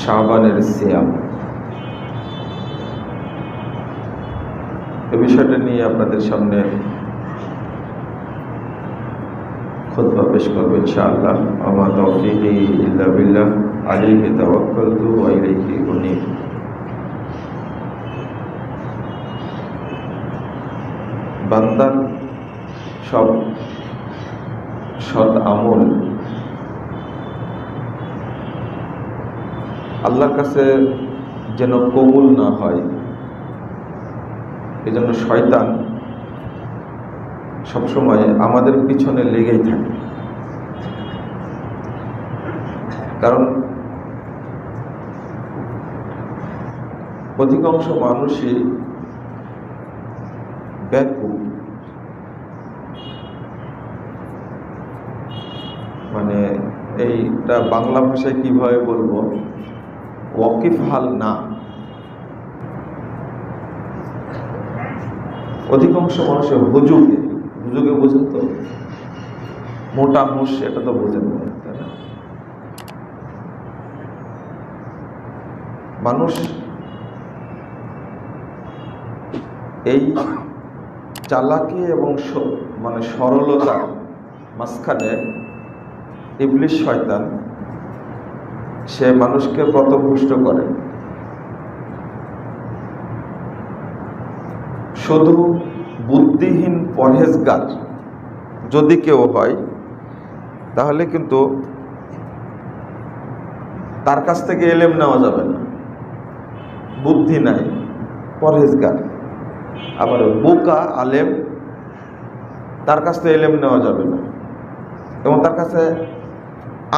শাবানের সিয়াম, এই বিষয়টা নিয়ে আপনাদের সামনে খুতবা পেশ করব ইনশাআল্লাহ। আমা তাওফীকি ইল্লা বিল্লাহ, আলাইহি তাওয়াক্কালতু ওয়া ইলাইহি উনীব। বান্দার সব সৎ আমল আল্লাহর কাছে যেন কবুল না হয়, এজন্য শয়তান সবসময় আমাদের পিছনে লেগেই থাকে। কারণ অধিকাংশ মানুষই ব্যাকুল, মানে এইটা বাংলা ভাষায় কিভাবে বলবো, ওয়াকিফ হাল না। অধিকাংশ মানুষের হুজুগে বোঝেন তো, মোটা হুঁশ, এটা তো বোঝেন না। মানুষ এই চালাকি এবং মানে সরলতা মাঝখানে ইবলিস শয়তান সে মানুষকে পথভ্রষ্ট করে। শুধু বুদ্ধিহীন পরহেজগার যদি কেউ হয়, তাহলে কিন্তু তার কাছ থেকে এলেম নেওয়া যাবে না। বুদ্ধি নাই, পরহেজগার, আবার বোকা আলেম, তার কাছ থেকে এলেম নেওয়া যাবে না এবং তার কাছে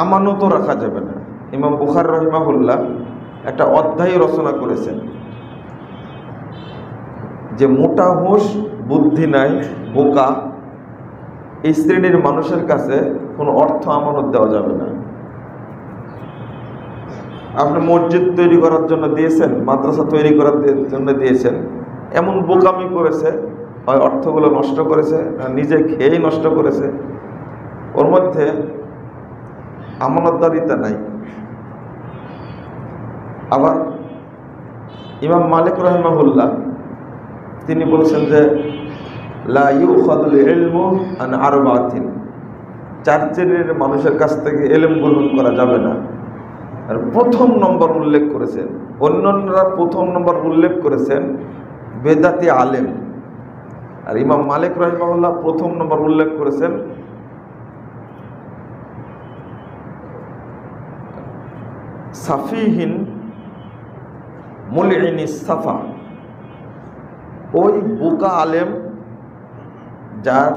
আমানতও রাখা যাবে না। ইমাম বুখারী রাহিমাহুল্লাহ একটা অধ্যায় রচনা করেছেন যে মোটা হুঁশ, বুদ্ধি নাই, বোকা, এই শ্রেণীর মানুষের কাছে কোনো অর্থ আমানত দেওয়া যাবে না। আপনি মসজিদ তৈরি করার জন্য দিয়েছেন, মাদ্রাসা তৈরি করার জন্য দিয়েছেন, এমন বোকামি করেছে, হয় অর্থগুলো নষ্ট করেছে, নিজে খেয়েই নষ্ট করেছে, ওর মধ্যে আমানতদারিতা নাই। আবার ইমাম মালিক রাহিমাহুল্লাহ তিনি বলছেন যে লা ইউখাযুল ইলমু আন আরবাতিন, চার শ্রেণীর মানুষের কাছ থেকে ইলম গ্রহণ করা যাবে না। আর প্রথম নম্বর উল্লেখ করেছেন, অন্যান্যরা প্রথম নম্বর উল্লেখ করেছেন বেদাতি আলেম, আর ইমাম মালিক রাহিমাহুল্লাহ প্রথম নম্বর উল্লেখ করেছেন সাফিহীন মুলইনি সাফা, ওই বোকা আলেম যার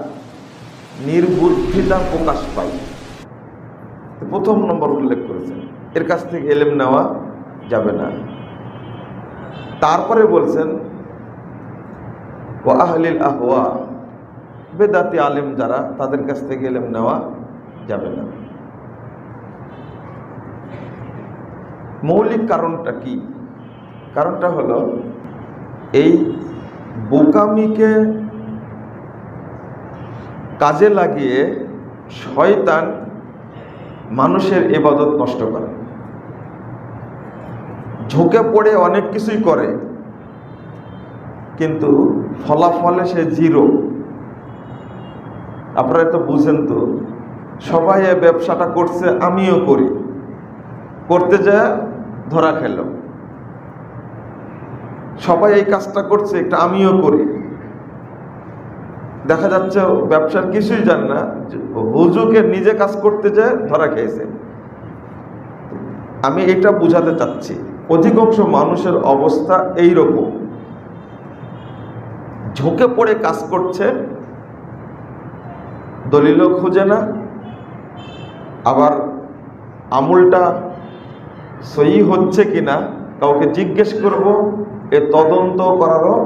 নির্বুদ্ধিতা প্রকাশ পায়, প্রথম নম্বর উল্লেখ করেছেন, এর কাছ থেকে এলেম নেওয়া যাবে না। তারপরে বলছেন ওয়া আহলিল আহওয়া, বেদাতি আলেম যারা, তাদের কাছ থেকে এলেম নেওয়া যাবে না। মৌলিক কারণটা কি? কারণটা হলো এই বোকামিকে কাজে লাগিয়ে শয়তান মানুষের ইবাদত নষ্ট করে, ঝুঁকে পড়ে অনেক কিছুই করে, কিন্তু ফলাফলে সে জিরো। আপনারা তো বুঝেন তো, সবাই এই ব্যবসাটা করছে, আমিও করি, করতে যায় ধরা খেল। সবাই এই কাজটা করছে, একটা আমিও করি, দেখা যাচ্ছে ব্যবসার কিছুই জানে না, হুজুকে নিজে কাজ করতে যায় ধরা খেয়েছে। আমি এটা বুঝাতে চাচ্ছি, অধিকাংশ মানুষের অবস্থা এই রকম, ঝুঁকে পড়ে কাজ করছে, দলিলও খুঁজে না, আবার আমলটা সহি হচ্ছে কিনা কাউকে জিজ্ঞেস করব এ তদন্ত করারও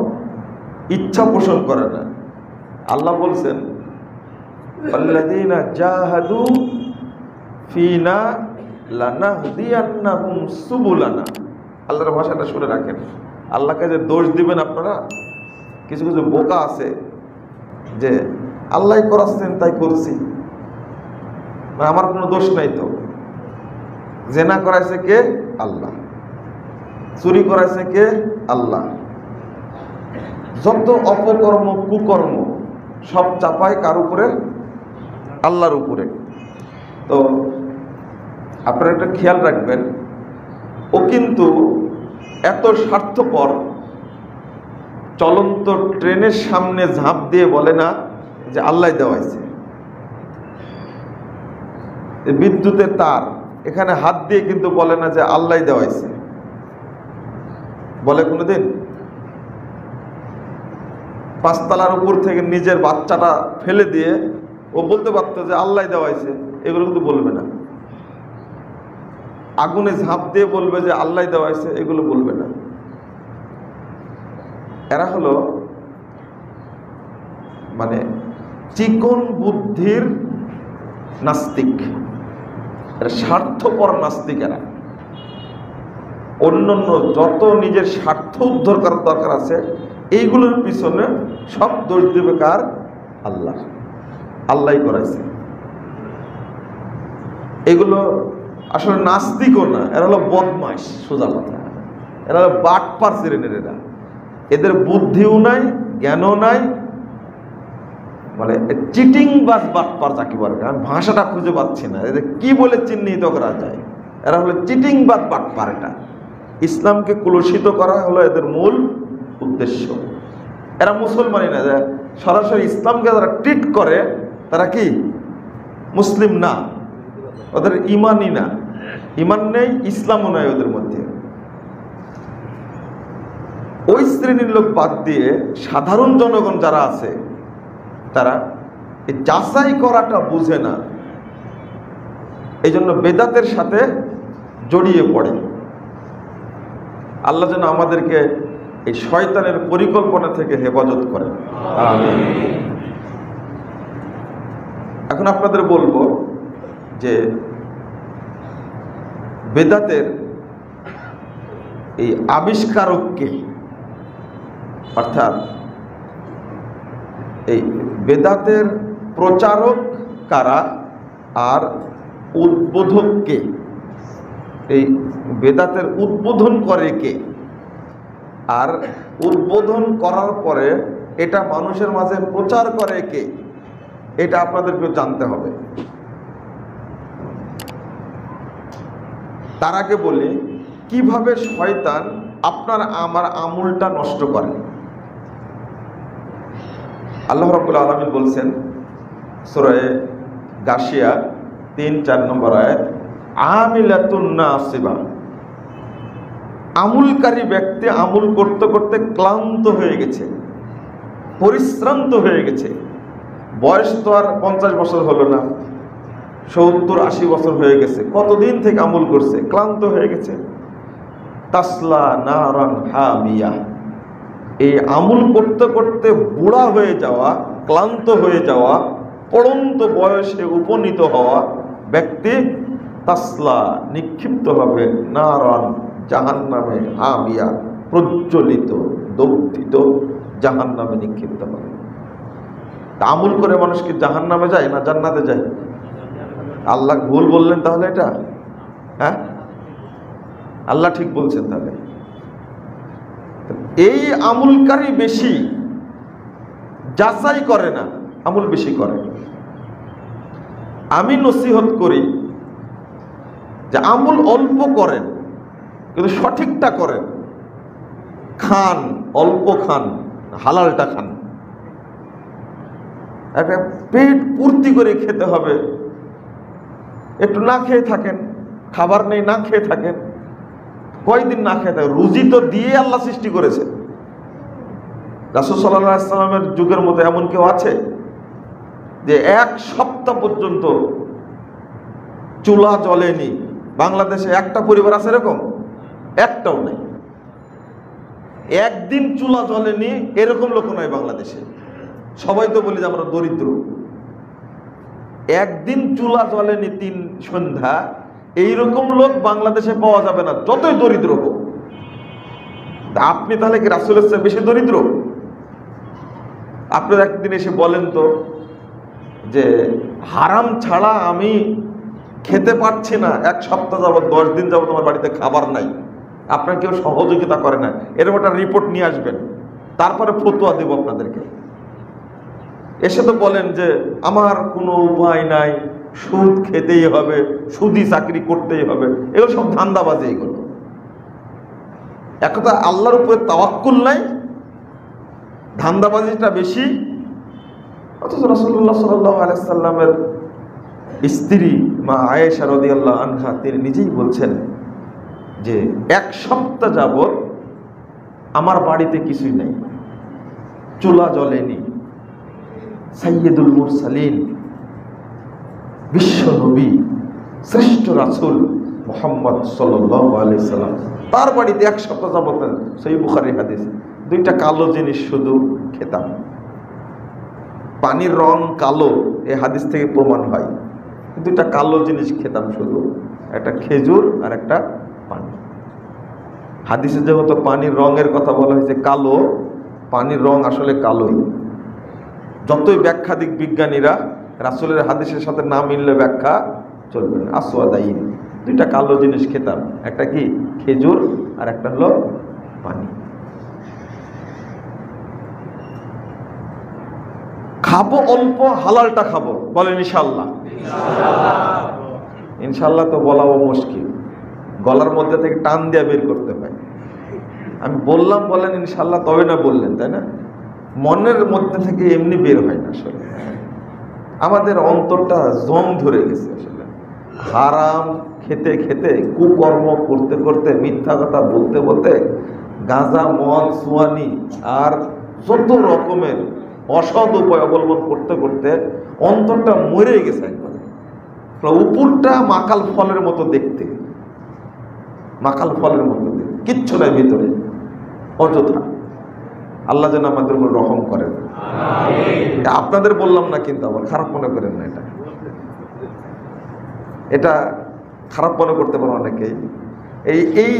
ইচ্ছা পোষণ করে না। আল্লাহ বলছেন আল্লাযীনা জাহাদু ফিনা লানাহদিয়ান্নাহুম সুবুলানা। আল্লাহর ভাষাটা শুনে রাখেন, আল্লাহকে যে দোষ দিবেন আপনারা, কিছু কিছু বোকা আছে যে আল্লাহ করাচ্ছেন তাই করছি, আমার কোনো দোষ নাই। তো জেনা করাইছে কে? আল্লাহ। চুরি করাইছে কে? আল্লাহ। যত অপকর্ম কুকর্ম সব চাপায় কার উপরে? আল্লাহর উপরে। তো আপনারা একটা খেয়াল রাখবেন, ও কিন্তু এত স্বার্থপর, চলন্ত ট্রেনের সামনে ঝাঁপ দিয়ে বলে না যে আল্লাহ দেওয়াইছে। বিদ্যুতের তার এখানে হাত দিয়ে কিন্তু বলে না যে আল্লাহ দেওয়াইছে, বলে কোনোদিন? পাঁচতলার উপর থেকে নিজের বাচ্চাটা ফেলে দিয়ে ও বলতে পারতো যে আল্লাহ দেওয়াইছে, এগুলো কিন্তু বলবে না। আগুনে ঝাঁপ দিয়ে বলবে যে আল্লাহ দেওয়াইছে, এগুলো বলবে না। এরা হলো মানে চিকন বুদ্ধির নাস্তিক, এরা স্বার্থপর নাস্তিক। এরা অন্যান্য যত নিজের স্বার্থ উদ্ধার করার দরকার আছে এইগুলোর পিছনে সব দোষ দেবে কার? আল্লাহ। আল্লাহই করাইছে। এগুলো আসলে নাস্তিকও না, এরা হলো বদমাইশ, সোজা কথা। এরা হলো বাটপার শ্রেণীর। এদের বুদ্ধিও নাই, জ্ঞানও নাই, মানে চিটিং বাস বাটপার যাকে বলে। আমি ভাষাটা খুঁজে পাচ্ছি না এদের কি বলে চিহ্নিত করা যায়। এরা হলো চিটিং বাস বাটপার। এটা ইসলামকে কলুষিত করা হলো এদের মূল উদ্দেশ্য। এরা মুসলমানই না, সরাসরি ইসলামকে যারা ট্রিট করে তারা কি মুসলিম না, ওদের ইমানই না, ইমান নেই, ইসলামও নয় ওদের মধ্যে। ওই শ্রেণীর লোক বাদ দিয়ে সাধারণ জনগণ যারা আছে তারা এই যাচাই করাটা বুঝে না, এই জন্য বেদাতের সাথে জড়িয়ে পড়ে। আল্লাহ যেন আমাদেরকে এই শয়তানের পরিকল্পনা থেকে হেফাজত করেন। আমিন। এখন আপনাদের বলবো যে বেদাতের এই আবিষ্কারককে, অর্থাৎ এই বেদাতের প্রচারক কারা আর উদ্বোধক কে? এই বেদাতের উদ্বোধন করে কে আর উদ্বোধন করার পরে এটা মানুষের মাঝে প্রচার করে কে? এটা আপনাদেরকে জানতে হবে। তার আগে বলি কিভাবে শয়তান আপনার আমার আমলটা নষ্ট করে। আল্লাহ রাব্বুল আলামিন বলছেন সূরা গাশিয়া ৩-৪ নম্বর আয়াত, আমিলাতুন নাসিবা, আমুলকারী ব্যক্তি আমল করতে করতে ক্লান্ত হয়ে গেছে, পরিশ্রান্ত হয়ে গেছে। বয়স তো আর 50 বছর হলো না, 70-80 বছর হয়ে গেছে, কতদিন থেকে আমল করছে, ক্লান্ত হয়ে গেছে। তাসলা নারান হামিয়া, এই আমল করতে করতে বুড়া হয়ে যাওয়া, ক্লান্ত হয়ে যাওয়া, পড়ন্ত বয়সে উপনীত হওয়া ব্যক্তি তাসলা নিক্ষিপ্ত হবে নারান জাহান্নামে হামিয়া, প্রজ্বলিত দগ্ধিত জাহান্নামে নিক্ষিপ্ত হবে। আমল করে মানুষ কি জাহান্নামে যায় না জান্নাতে যায়? আল্লাহ ভুল বললেন তাহলে এটা? হ্যাঁ, আল্লাহ ঠিক বলছেন। তাহলে এই আমলকারী বেশি, যাচাই করে না, আমল বেশি করে। আমি নসিহত করি যে আমল অল্প করেন কিন্তু সঠিকটা করেন। খান, অল্প খান, হালালটা খান। একটা পেট পূর্তি করে খেতে হবে। একটু না খেয়ে থাকেন, খাবার নেই, না খেয়ে থাকেন, কয়দিন না খেয়ে থাকেন? রুজি তো দিয়ে আল্লাহ সৃষ্টি করেছে। রাসূল সাল্লাল্লাহু আলাইহি ওয়াসাল্লামের যুগের মধ্যে এমন কেউ আছে যে 1 সপ্তাহ পর্যন্ত চুলা জ্বলেনি? বাংলাদেশে একটা পরিবার আছে এরকম? একটাও নেই। একদিন চুলা জ্বলেনি এরকম লোক নয় বাংলাদেশে। সবাই তো বলি যে আমরা দরিদ্র। একদিন চুলা জ্বলেনি 3 সন্ধ্যা, এইরকম লোক বাংলাদেশে পাওয়া যাবে না, যতই দরিদ্র হোক। আপনি তাহলে কি রাসূলের চেয়ে বেশি দরিদ্র? আপনার একদিন এসে বলেন তো যে হারাম ছাড়া আমি খেতে পারছি না, 1 সপ্তাহ যাবত, 10 দিন যাবত আমার বাড়িতে খাবার নাই, আপনার কেউ সহযোগিতা করে না, এরকম একটা রিপোর্ট নিয়ে আসবেন, তারপরে ফতোয়া দেব আপনাদেরকে। এসে তো বলেন যে আমার কোনো উপায় নাই, সুদ খেতেই হবে, সুদি চাকরি করতেই হবে, এগুলো সব ধান্দাবাজি। এগুলো এক কথা, আল্লাহর উপরে তাওয়াক্কুল নাই, ধান্দাবাজিটা বেশি। অথচ রাসূলুল্লাহ সাল্লাল্লাহু আলাইহি সাল্লামের স্ত্রী মা আয়েশা রাদিয়াল্লাহু আনহা তিনি নিজেই বলছেন যে 1 সপ্তাহ যাবত আমার বাড়িতে কিছুই নেই, চুলা জ্বলেনি। সাইয়্যিদুল মুরসালিন, বিশ্ব নবী, শ্রেষ্ঠ রাসূল মুহাম্মদ সাল্লাল্লাহু আলাইহি সাল্লাম, তার বাড়িতে 1 সপ্তাহ যাবত, সহিহ বুখারীর হাদিস, 2টা কালো জিনিস শুধু খেতাম। পানির রং কালো, এই হাদিস থেকে প্রমাণ হয়। 2টা কালো জিনিস খেতাম শুধু, একটা খেজুর আর একটা পানি। হাদিসে যেহেতু পানির রঙের কথা বলা হয়েছে কালো, পানির রং আসলে কালোই। যতই ব্যাখ্যা দিক বিজ্ঞানীরা, রাসূলের হাদিসের সাথে না মিললে ব্যাখ্যা চলবে না। আসওয়াদাইন, 2টা কালো জিনিস খেতাম, একটা কি খেজুর আর একটা হলো পানি। খাবো অল্প, হালালটা খাবো, বলেন ইনশাআল্লাহ। ইনশাআল্লাহ তো বলাও মুশকিল, গলার মধ্যে থেকে টান দিয়ে বের করতে হয়। আমি বললাম বলেন ইনশাআল্লাহ, তবে না বললেন, তাই না? মনের মধ্যে থেকে এমনি বের হয় না। আসলে আমাদের অন্তরটা জং ধরে গেছে। আসলে হারাম খেতে খেতে, কুকর্ম করতে করতে, মিথ্যা কথা বলতে বলতে, গাঁজা মদ সুয়ানি আর যত রকমের অসৎ উপায় অবলম্বন করতে করতে অন্তরটা মরে গেছে একবারে। উপরটা মাকাল ফলের মতো দেখতে, মাকাল ফলের মতো দেখতে, কিচ্ছু নাই ভিতরে, অযথা। আল্লাহ যেন আমাদের উপর রহম করেন। আপনাদের বললাম না কিন্তু, আবার খারাপ মনে করেন না। এটা খারাপ মনে করতে পারেন অনেকেই। এই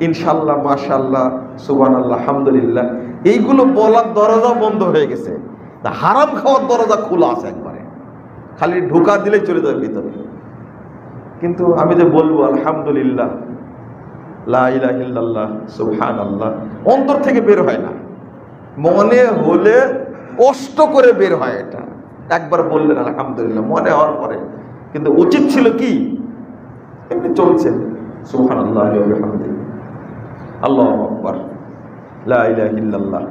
ইনশাল্লাহ, মাশাআল্লাহ, সুবহানাল্লাহ, আলহামদুলিল্লাহ, এইগুলো বলার দরজা বন্ধ হয়ে গেছে। হারাম খাওয়ার দরজা খোলা আছে একবারে, খালি ঢোকা দিলেই চলে যাবে ভিতরে। কিন্তু আমি যে বলবো আলহামদুলিল্লাহ, লা ইলাহা ইল্লাল্লাহ, সুবহানাল্লাহ, অন্তর থেকে বের হয় না, মনে হলে কষ্ট করে বের হয়। এটা একবার বললেন আলহামদুলিল্লাহ, মনে হওয়ার পরে। কিন্তু উচিত ছিল কি, এমনি চলছে সুবহানাল্লাহ ওয়া বিহামদিহি, আল্লাহু আকবার, লা ইলাহা ইল্লাল্লাহ,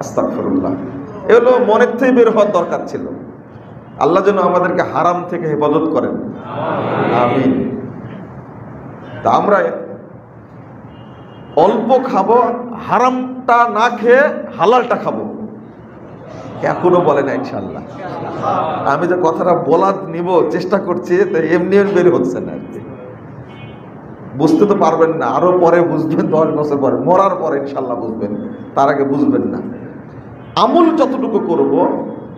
আস্তাগফিরুল্লাহ, এগুলো মনের থেকে বের হওয়ার দরকার ছিল। আল্লাহ যেন আমাদেরকে হারাম থেকে হেফাজত করেন, আমিন। তা আমরা অল্প খাবো, হারামটা না খেয়ে হালালটা খাবো, এখনো বলে না ইনশাআল্লাহ। আমি যে কথাটা বলার নিব চেষ্টা করছি, তো এমনি বের হচ্ছে না। বুঝতে তো পারবেন না, আরো পরে বুঝবেন, 10 বছর পরে, মরার পরে ইনশাআল্লাহ বুঝবেন, তার আগে বুঝবেন না। আমল যতটুকু করব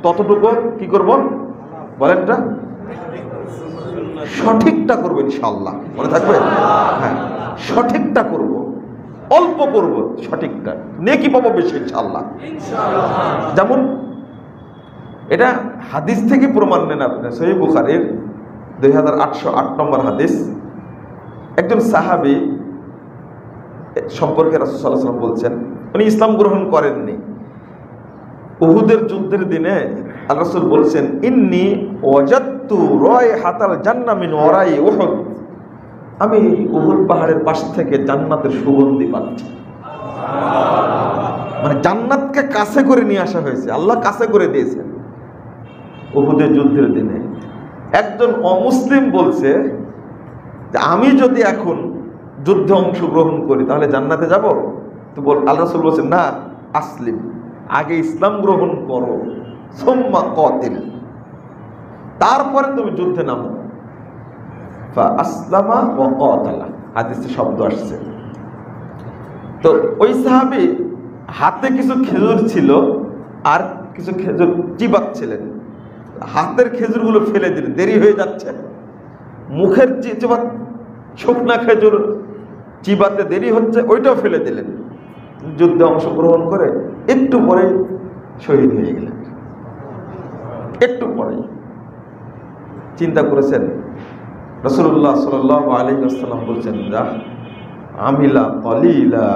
ততটুকু কি করব বলেন, না সঠিকটা করবো ইনশাআল্লাহ, মনে থাকবে? হ্যাঁ, সঠিকটা করব, অল্প করব, সঠিকটা, নেকি পাবো বেশি ইনশাআল্লাহ। যেমন এটা হাদিস থেকে প্রমাণ নেন আপনি, সহিহ বুখারীর 2808 নম্বর হাদিস। একজন সাহাবী সম্পর্কে রাসূল সাল্লাল্লাহু আলাইহি ওয়াসাল্লাম বলছেন, উনি ইসলাম গ্রহণ করেননি। উহুদের যুদ্ধের দিনে আল্লাহ রাসূল বলছেন, ইন্নী ওয়াজাদতু রায়হাতাল জান্নাহ মিন ওয়ারাই উহুদ, আমি উহুদ পাহাড়ের পাশ থেকে জান্নাতের সুগন্ধি পাচ্ছি। মানে জান্নাতকে কাছে করে নিয়ে আসা হয়েছে, আল্লাহ কাছে করে দিয়েছেন। উহুদের যুদ্ধের দিনে একজন অমুসলিম বলছে যে আমি যদি এখন যুদ্ধে অংশগ্রহণ করি তাহলে জান্নাতে যাব। তো আল্লাহ রাসূল বলছেন, না, আসলিম, আগে ইসলাম গ্রহণ করো, সুম্মা কাতিল, তারপরে তুমি যুদ্ধে নামো। আসলামা ওয়া কাতালা, হাদিসে শব্দ আসছে। তো ওই সাহাবী হাতে কিছু খেজুর ছিল আর কিছু খেজুর চিবাচ্ছিলেন, হাতের খেজুরগুলো ফেলে দিলেন, দেরি হয়ে যাচ্ছে। মুখের শুকনা খেজুর চিবাতে দেরি হচ্ছে, ওইটাও ফেলে দিলেন। যুদ্ধে অংশগ্রহণ করে একটু পরে শহীদ হয়ে গেলেন। একটু পরে চিন্তা করেছেন, রাসূলুল্লাহ সাল্লাল্লাহু আলাইহি ওয়াসাল্লাম বলছেন, যা আমিলা কলিলা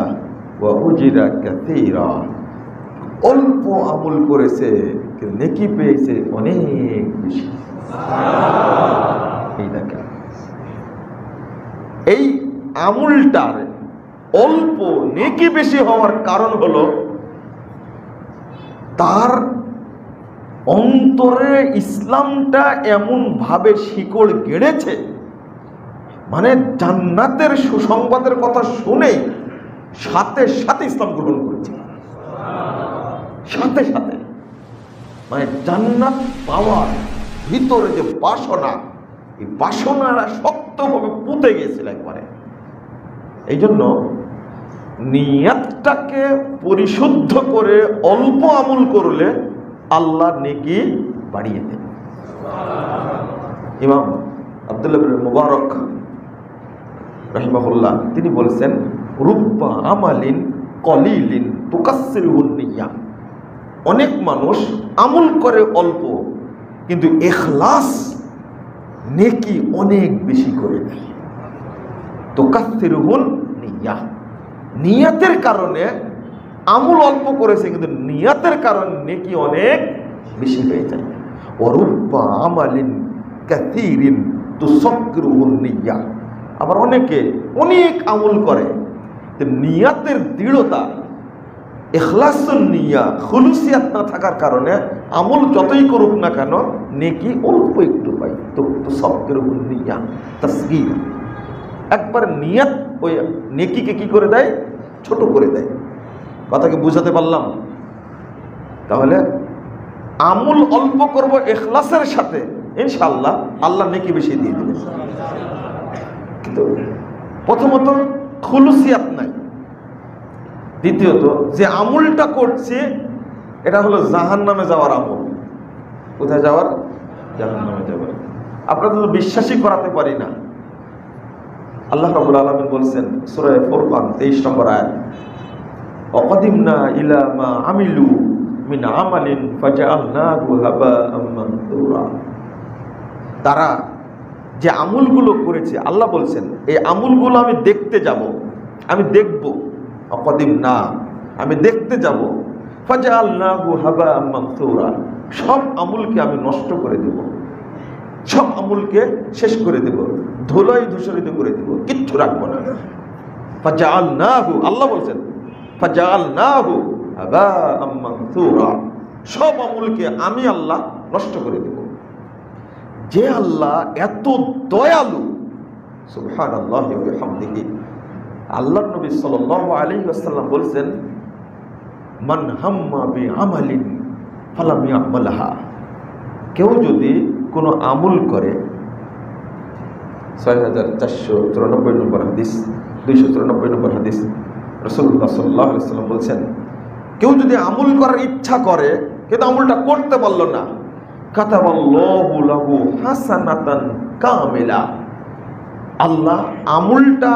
ওয়া উজিরা কাসীরা, অল্প আমল করেছে কিন্তু নেকি পেয়েছে অনেক বেশি। এই দেখেন, এই আমলটার অল্প নেকি বেশি হওয়ার কারণ হলো তার অন্তরে ইসলামটা এমন ভাবে শিকড় গেড়েছে, মানে জান্নাতের সুসংবাদের কথা শুনেই সাথে সাথে ইসলাম গ্রহণ করেছে। সাথে সাথে মানে জান্নাত পাওয়ার ভিতরে যে বাসনা, এই বাসনাটা শক্তভাবে পুঁতে গিয়েছিল একবারে। এই জন্য নিয়তটাকে পরিশুদ্ধ করে অল্প আমল করলে আল্লাহ নেকি বাড়িয়ে দেন। ইমাম আব্দুল্লাহ ইবনে মুবারক রাহিমাহুল্লাহ তিনি বলছেন, রুব্বা আমালিন কলিলিন তুকাসসিরুন নিয়্যাহ, অনেক মানুষ আমল করে অল্প কিন্তু ইখলাস নেকি অনেক বেশি করে দেয়। তুকাসসিরুন নিয়্যাহ, নিয়তের কারণে আমল অল্প করেছে কিন্তু নিয়তের কারণে নেকি অনেক বেশি হয়ে যায়। ওয়ারুব্বা আমালিন কাসীরিন তুসাক্কিরুন নিয়্যাহ, আবার অনেকে অনেক আমল করে নিয়তের দৃঢ়তা, ইখলাসুন নিয়্যাহ, খুলুসিয়াত না থাকার কারণে আমল যতই করুক না কেন নেকি অল্প একটু পাই। তো তুসাক্কিরুন নিয়্যাহ, তাসগীর, একবার নিয়ত ওই নেকিকে কি করে দেয়, ছোট করে দেয়। কথাকে বুঝাতে পারলাম? তাহলে আমল অল্প করব ইখলাসের সাথে, ইনশাআল্লাহ আল্লাহ নেকি বেশি দিয়ে দেবে। কিন্তু প্রথমত খুলুসিয়াত নাই, দ্বিতীয়ত যে আমলটা করছে এটা হলো জাহান্নামে যাওয়ার আমল। কোথায় যাওয়ার? জাহান্নামে যাওয়ার। আপনাদের তো বিশ্বাসই করাতে পারি না। আল্লাহ রাব্বুল আলামিন বলছেন সূরা ফুরকান 23 নম্বর আয়াত, ওয়াকাদিমনা ইলা মা আমিলু মিন আমালিন ফাজআলনাহু হাবাআম মানসুরা, তারা যে আমলগুলো করেছে আল্লাহ বলছেন এই আমলগুলো আমি দেখতে যাব, আমি দেখব। ওয়াকাদিমনা, আমি দেখতে যাব, ফাজআলনাহু হাবাআম মানসুরা, সব আমলকে আমি নষ্ট করে দেব, সব আমলকে শেষ করে দেব, ধুলোয় ধূসরিত করে দেব, কিচ্ছু রাখবো না। ফাজআলনাহু, আল্লাহ বলছেন ফাজআলনাহু হাবাআম মানসুরা, সব আমলকে আমি আল্লাহ নষ্ট করে দেব। যে আল্লাহ এত দয়ালু, সুবহানাল্লাহি ওয়া বিহামদিহি, আল্লাহর নবী সাল্লাল্লাহু আলাইহি ওয়াসাল্লাম বলছেন, মান হাম্মা বিআমালিন ফালাম ইয়ামালহা, কেউ যদি কোনো আমল করে, 6494 নম্বর হাদিস, 294 নম্বর হাদিস, রাসূলুল্লাহ সাল্লাল্লাহু আলাইহি ওয়াসাল্লাম বলছেন, কেউ যদি আমল করার ইচ্ছা করে কিন্তু আমলটা করতে পারল না, কাতাবাল্লাহু লাহু হাসানাতান কামিলা, আল্লাহ আমলটা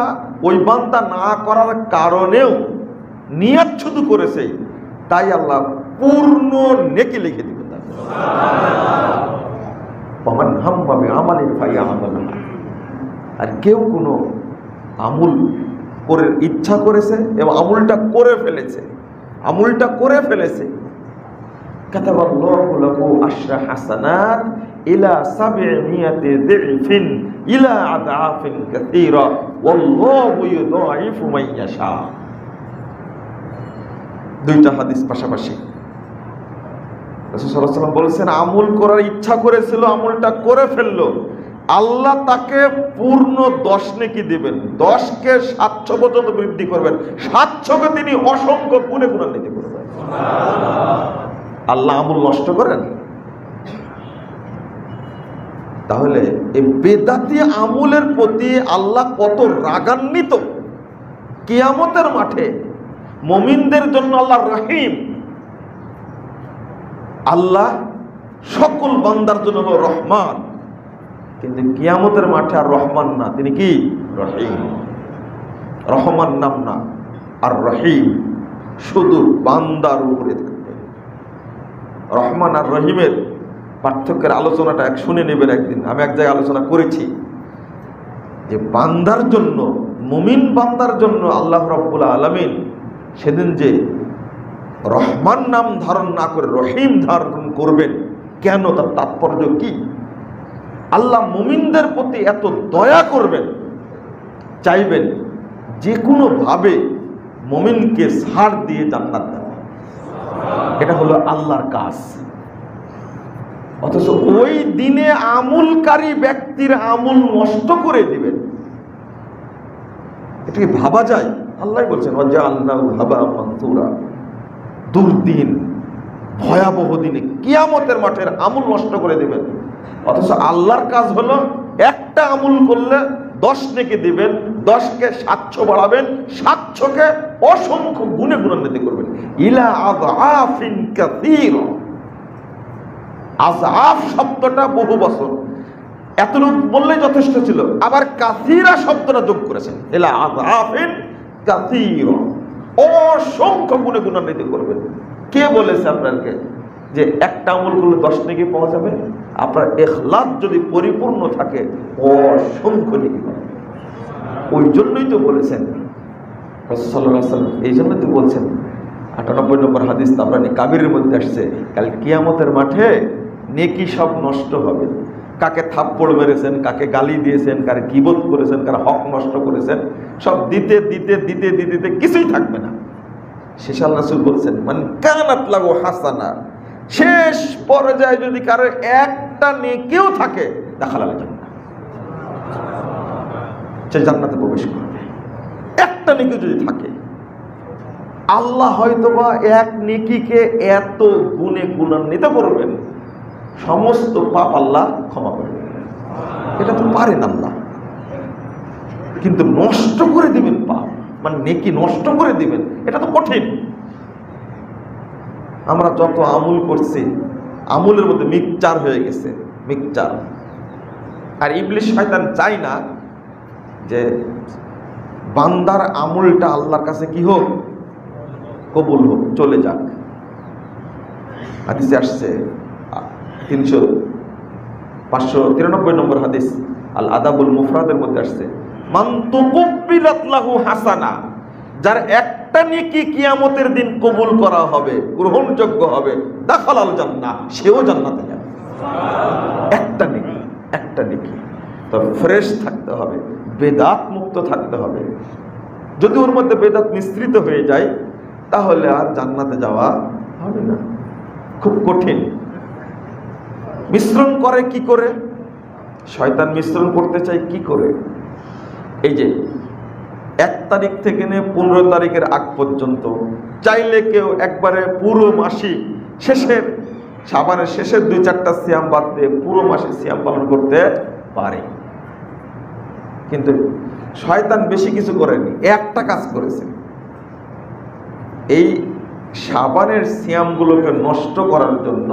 ওই বান্দা না করার কারণেও নিয়ত শুধু করেছে তাই আল্লাহ পূর্ণ নেকি লিখে দিবে তার। ওমান হাম্মা বিআমালিন ফায়ামালহা, আর কেউ কোনো আমল করে ইচ্ছা করেছে এবং আমলটা করে ফেলেছে, আমলটা করে ফেলেছে, কাতাবাল্লাহু লাহু আশরা হাসানাত ইলা 700 দিফিন ইলা আদআফিন কাসীরা ওয়াল্লাহু ইউদাইফু মান ইয়াশা। দুইটা হাদিস পাশাপাশি। রাসূল সাল্লাল্লাহু আলাইহি ওয়াসাল্লাম বলেছেন, আমল করার ইচ্ছা করেছিল, আমলটা করে ফেললো, আল্লাহ তাকে পূর্ণ 10 নেকি দিবেন, 10কে 700 পর্যন্ত বৃদ্ধি করবেন, 700কে তিনি অসংখ্য গুণে গুণান্বিত করবেন। আল্লাহ আমল নষ্ট করেন? তাহলে এই বেদাতি আমলের প্রতি আল্লাহ কত রাগান্বিত। কিয়ামতের মাঠে মুমিনদের জন্য আল্লাহ রহিম, আল্লাহ সকল বান্দার জন্য হলো রহমান, কিন্তু কিয়ামতের মাঠে আর রহমান না, তিনি কি? রহিম। রহমান নাম না, আর রহিম শুধু বান্দার উপরে থাকবে। রহমান আর রহিমের পার্থক্যের আলোচনাটা শুনে নেবেন একদিন। আমি এক জায়গায় আলোচনা করেছি যে বান্দার জন্য মুমিন বান্দার জন্য আল্লাহ রাব্বুল আলামিন সেদিন যে রহমান নাম ধারণ না করে রহিম ধারণ করবেন, কেন, তার তাৎপর্য কি? আল্লাহ মুমিনদের প্রতি এত দয়া করবেন, চাইবেন যে কোনো ভাবে মুমিনকে ছাড় দিয়ে জান্নাত দেওয়া। এটা হলো আল্লাহর কাজ। অথচ ওই দিনে আমলকারী ব্যক্তির আমল নষ্ট করে দিবেন, এটা কি ভাবা যায়? আল্লাহ বলছেন ওয়াজআলনাহু হাবা'আন মানসুরা। দুর্দিন, ভয়াবহ দিনে কিয়ামতের মাঠের আমল নষ্ট করে দিবেন। অথচ আল্লাহর কাজ হলো একটা আমল করলে 10 নেকি দিবেন, 10কে 700 বাড়াবেন, 700কে অসংখ্য গুণে গুণান্বিত করবেন। ইলা আযআফিন কাসীরা। আযআফ শব্দটা বহু বছর, এতটুকু বললেই যথেষ্ট ছিল। আবার কাসীরা শব্দটা যোগ করেছেন, ইলা আযআফিন কাসীরা, অসংখ্য গুণে গুণান্বিত করবেন। কে বলেছে আপনাকে যে একটা আমল করলে 10 নেকি পাওয়া যাবে? আপনার ইখলাস যদি পরিপূর্ণ থাকে অসংখ্য নেকি পাবেন। ওই জন্যই তো বলেছেন রাসূল সাল্লাল্লাহু আলাইহি ওয়াসাল্লাম, এই জন্যই তো বলছেন 98 নম্বর হাদিস তাবরানী কাবীরের মধ্যে আসছে, কাল কিয়ামতের মাঠে নেকি সব নষ্ট হবে। কাকে থাপ্পড় মেরেছেন, কাকে গালি দিয়েছেন, কার গীবত করেছেন, কার হক নষ্ট করেছেন, সব দিতে দিতে দিতে দিতে দিতে কিছুই থাকবে না। শেষ আল্লাহ রাসূল বলছেন মান কানাত লাহু হাসানা, শেষ পর্যায়ে যদি কারো একটা নেকিও থাকে দাখালাল জান্নাহ, সে জান্নাতে প্রবেশ করবে। একটা নেকি যদি থাকে, আল্লাহ হয়তোবা এক নেকিকে এত গুণে গুণান্বিত করবেন, সমস্ত পাপ আল্লাহ ক্ষমা করবেন। এটা তো পারেন আল্লাহ, কিন্তু নষ্ট করে দিবেন পাপ, মানে নেকি নষ্ট করে দিবেন, এটা তো কঠিন। আমরা যত আমল করছি, আমলের মধ্যে মিক্সচার হয়ে গেছে, মিক্সচার। আর ইবলিশ শয়তান চায় না যে বান্দার আমলটা আল্লাহর কাছে কি হোক, কবুল হোক, চলে যাক। হাদিসে আসছে 593 নম্বর হাদিস আল আদাবুল মুফরাদের মধ্যে আসছে মান তুকব্বিলাত লাহু হাসানা, যার একটা নেকি কিয়ামতের দিন কবুল করা হবে, গ্রহণযোগ্য হবে, দাখালাল জান্নাহ, সেও জান্নাতে যাবে। একটা নেকি, একটা নেকি। তো ফ্রেশ থাকতে হবে, বেদাত মুক্ত থাকতে হবে। যদি ওর মধ্যে বেদাত মিশ্রিত হয়ে যায় তাহলে আর জান্নাতে যাওয়া হবে না, খুব কঠিন। মিশ্রণ করে কি করে? শয়তান মিশ্রণ করতে চায় কি করে? এই যে 1 তারিখ থেকে নিয়ে 15 তারিখের আগ পর্যন্ত চাইলে কেউ একবারে পুরো মাসি শেষের, শাবানের শেষের 2-4টা সিয়াম বাদ দিয়ে পুরো মাসে সিয়াম পালন করতে পারে। কিন্তু শয়তান বেশি কিছু করেনি, একটা কাজ করেছে। এই শাবানের সিয়ামগুলোকে নষ্ট করার জন্য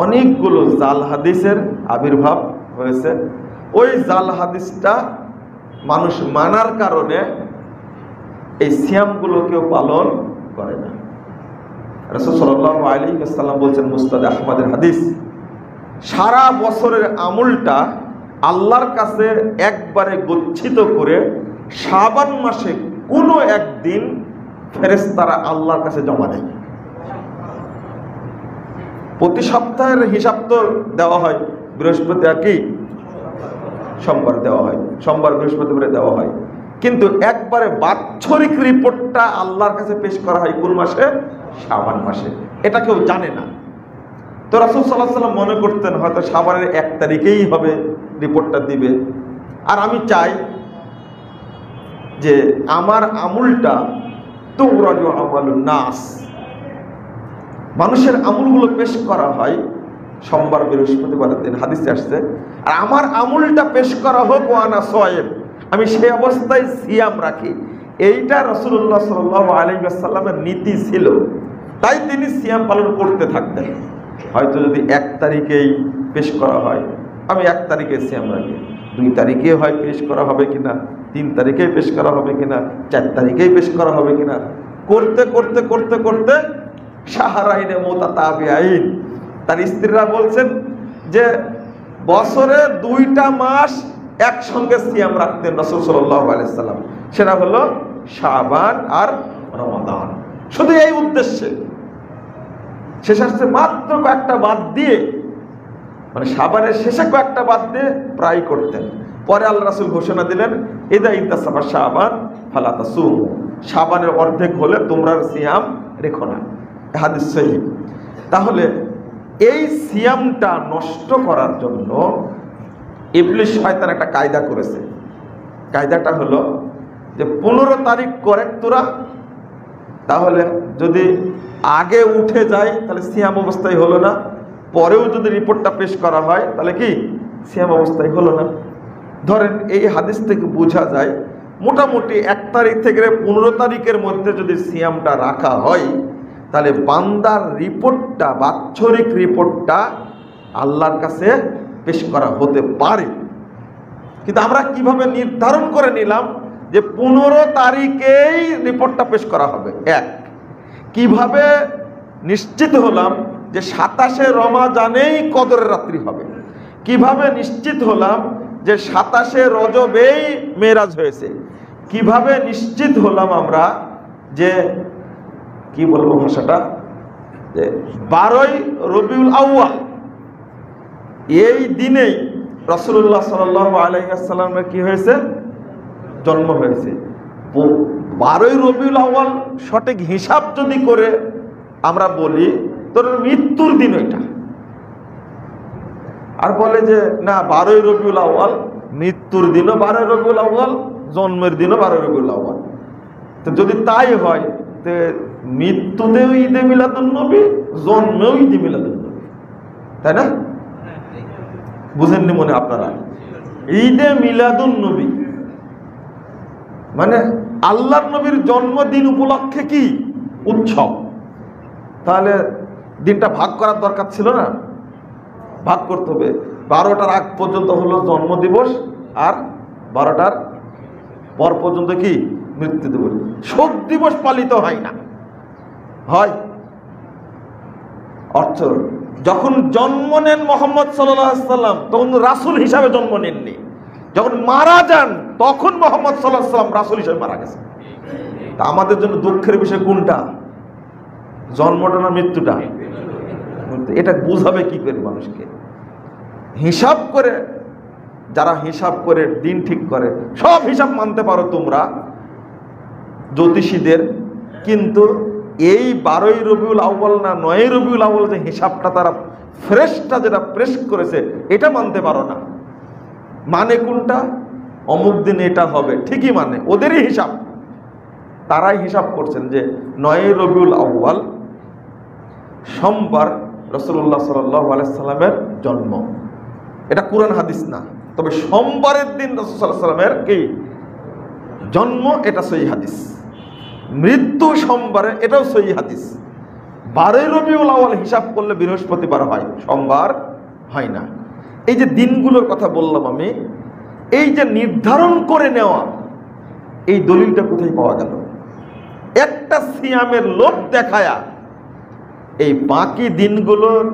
অনেকগুলো জাল হাদিসের আবির্ভাব হয়েছে। ওই জাল হাদিসটা মানুষ মানার কারণে এই সিয়ামগুলোকেও পালন করে না। রাসূল সাল্লাল্লাহু আলাইহি ওয়াসাল্লাম বলছেন, মুসনাদ আহমদের হাদিস, সারা বছরের আমলটা আল্লাহর কাছে একবারে গচ্ছিত করে শাবান মাসে কোনো একদিন ফেরেশতারা আল্লাহর কাছে জমা দেয়। প্রতি সপ্তাহের হিসাব তো দেওয়া হয়, বৃহস্পতি আর কি সোমবার দেওয়া হয়, সোমবার বৃহস্পতিবারে দেওয়া হয়, কিন্তু একবারে বাৎসরিক রিপোর্টটা আল্লাহর কাছে পেশ করা হয় কোন মাসে? শাবান মাসে। এটা কেউ জানে না। তো রাসূল সাল্লাল্লাহু আলাইহি ওয়াসাল্লাম মনে করতেন হয়তো শাবানের 1 তারিখেই হবে রিপোর্টটা দিবে। আর আমি চাই যে আমার আমলটা তুরাজু আমালুন নাস, মানুষের আমলগুলো পেশ করা হয় সোমবার বৃহস্পতিবারের দিন, হাদিসে আসছে। আর আমার আমলটা পেশ করা হোক ওয়ানা সায়েম, আমি সেই অবস্থায় সিয়াম রাখি। এইটা রাসূলুল্লাহ সাল্লাল্লাহু আলাইহি ওয়াসাল্লামের নীতি ছিল, তাই তিনি সিয়াম পালন করতে থাকতেন। হয়তো যদি 1 তারিখেই পেশ করা হয়, আমি 1 তারিখে সিয়াম রাখি, 2 তারিখে হয় পেশ করা হবে কিনা, 3 তারিখে পেশ করা হবে কিনা, 4 তারিখেই পেশ করা হবে কিনা, করতে করতে করতে করতে শাহরাইনে মুতাতাবিআইন, তার স্ত্রীরা বলছেন যে বছরে 2টা মাস একসঙ্গে সিয়াম রাখতেন রাসূল সাল্লাল্লাহু আলাইহি সাল্লাম, সেটা হলো শাবান আর রমাদান। শুধু এই উদ্দেশ্যে শেষার্থে মাত্র কয়েকটা বাদ দিয়ে, মানে শাবানের শেষে কয়েকটা বাদ দিয়ে প্রায় করতেন। পরে আল্লাহ রাসূল ঘোষণা দিলেন, ইদা ইনতাসাফা শাবান ফালা তাসুমু, শাবানের অর্ধেক হলে তোমরা সিয়াম রেখো না। হাদিস সহিহ। তাহলে এই সিয়ামটা নষ্ট করার জন্য ইবলিস শয়তান একটা কায়দা করেছে। কায়দাটা হলো যে 15 তারিখ করে তোরা, তাহলে যদি আগে উঠে যায় তাহলে সিয়াম অবস্থায় হলো না, পরেও যদি রিপোর্টটা পেশ করা হয় তাহলে কি সিয়াম অবস্থায় হলো না। ধরেন এই হাদিস থেকে বোঝা যায় মোটামুটি 1 তারিখ থেকে 15 তারিখের মধ্যে যদি সিয়ামটা রাখা হয় তাহলে বান্দার রিপোর্টটা, বাৎসরিক রিপোর্টটা আল্লাহর কাছে পেশ করা হতে পারে। কিন্তু আমরা কিভাবে নির্ধারণ করে নিলাম যে 15 তারিখেই রিপোর্টটা পেশ করা হবে? এক, কিভাবে নিশ্চিত হলাম যে 27শে রমাজানেই কদরের রাত্রি হবে? কিভাবে নিশ্চিত হলাম যে 27শে রজবেই মেরাজ হয়েছে? কিভাবে নিশ্চিত হলাম আমরা যে কি বলবো ভাষাটা, যে 12ই রবিউল আউয়াল এই দিনেই রাসূলুল্লাহ সাল্লাল্লাহু আলাইহি ওয়াসাল্লামের কি হয়েছে? জন্ম হয়েছে। 12ই রবিউল আউয়াল সঠিক হিসাব যদি করে আমরা বলি তোর মৃত্যুর দিন ওইটা, আর বলে যে না 12ই রবিউল আউয়াল মৃত্যুর দিনও 12ই রবিউল আউয়াল, জন্মের দিনও 12ই রবিউল আউয়াল। তো যদি তাই হয় তো মৃত্যুতেও ঈদে মিলাদুন নবী, জন্মেও ঈদে মিলাদুন নবী, তাই না? বুঝেননি মনে আপনারা? ঈদে মিলাদুন নবী মানে আল্লাহর নবীর জন্মদিন উপলক্ষে কি উৎসব। তাহলে দিনটা ভাগ করার দরকার ছিল না? ভাগ করতে হবে। 12টার আগ পর্যন্ত হলো জন্মদিবস, আর 12টার পর পর্যন্ত কি মৃত্যু দিবস। শোক দিবস পালিত হয় না, হয় অর্থ যখন জন্ম নেন মুহাম্মদ সাল্লাল্লাহু আলাইহি সাল্লাম তখন রাসূল হিসাবে জন্ম নেননি, যখন মারা যান তখন মুহাম্মদ সাল্লাল্লাহু আলাইহি সাল্লাম রাসূল হিসেবে মারা গেছেন। তা আমাদের জন্য দুঃখের বিষয় কোনটা, জন্মটা না মৃত্যুটা? এটা বুঝাবে কি করে মানুষকে? হিসাব করে, যারা হিসাব করে দিন ঠিক করে সব হিসাব মানতে পারো তোমরা জ্যোতিষীদের, কিন্তু এই 12ই রবিউল আউয়াল না 9ই রবিউল আউয়াল যে হিসাবটা তারা ফ্রেশটা যেটা প্রেস করেছে এটা মানতে পারো না। মানে কোনটা? অমুক দিন এটা হবে, ঠিকই মানে ওদেরই হিসাব, তারাই হিসাব করছেন যে 9ই রবিউল আউয়াল সোমবার রাসূলুল্লাহ সাল্লাল্লাহু আলাইহি সাল্লামের জন্ম। এটা কুরআন হাদিস না, তবে সোমবারের দিন রাসূল সাল্লাল্লাহু আলাইহি সাল্লামের কি জন্ম, এটা সহিহ হাদিস। মৃত্যু সোমবারে, এটাও সহিহ হাদিস। 12ই রবিউল আউয়াল হিসাব করলে বৃহস্পতিবার হয়, সোমবার হয় না। এই যে দিনগুলোর কথা বললাম আমি, এই যে নির্ধারণ করে নেওয়া, এই দলিলটা কোথায় পাওয়া গেল? একটা সিয়ামের লোভ দেখায়া এই বাকি দিনগুলোর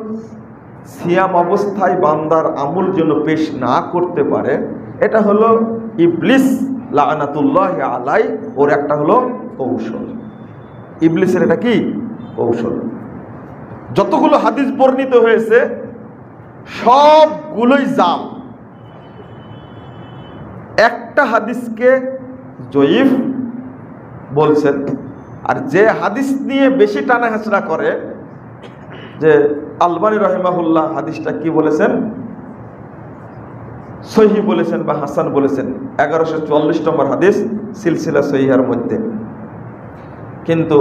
সিয়াম অবস্থায় বান্দার আমল যেন পেশ না করতে পারে, এটা হলো ইবলিস লাআনাতুল্লাহি আলাইহি ওর একটা হলো কৌশল। ইবলিসের এটা কি কৌশল। যতগুলো হাদিস বর্ণিত হয়েছে সবগুলোই জাল। একটা হাদিসকে জয়ীফ বলছেন, আর যে হাদিস নিয়ে বেশি টানা হেঁচড়া করে, যে আলবানী রাহিমাহুল্লাহ হাদিসটা কি বলেছেন, সহিহ বলেছেন বা হাসান বলেছেন, 1144 নম্বর হাদিস সিলসিলা সহিহার মধ্যে। কিন্তু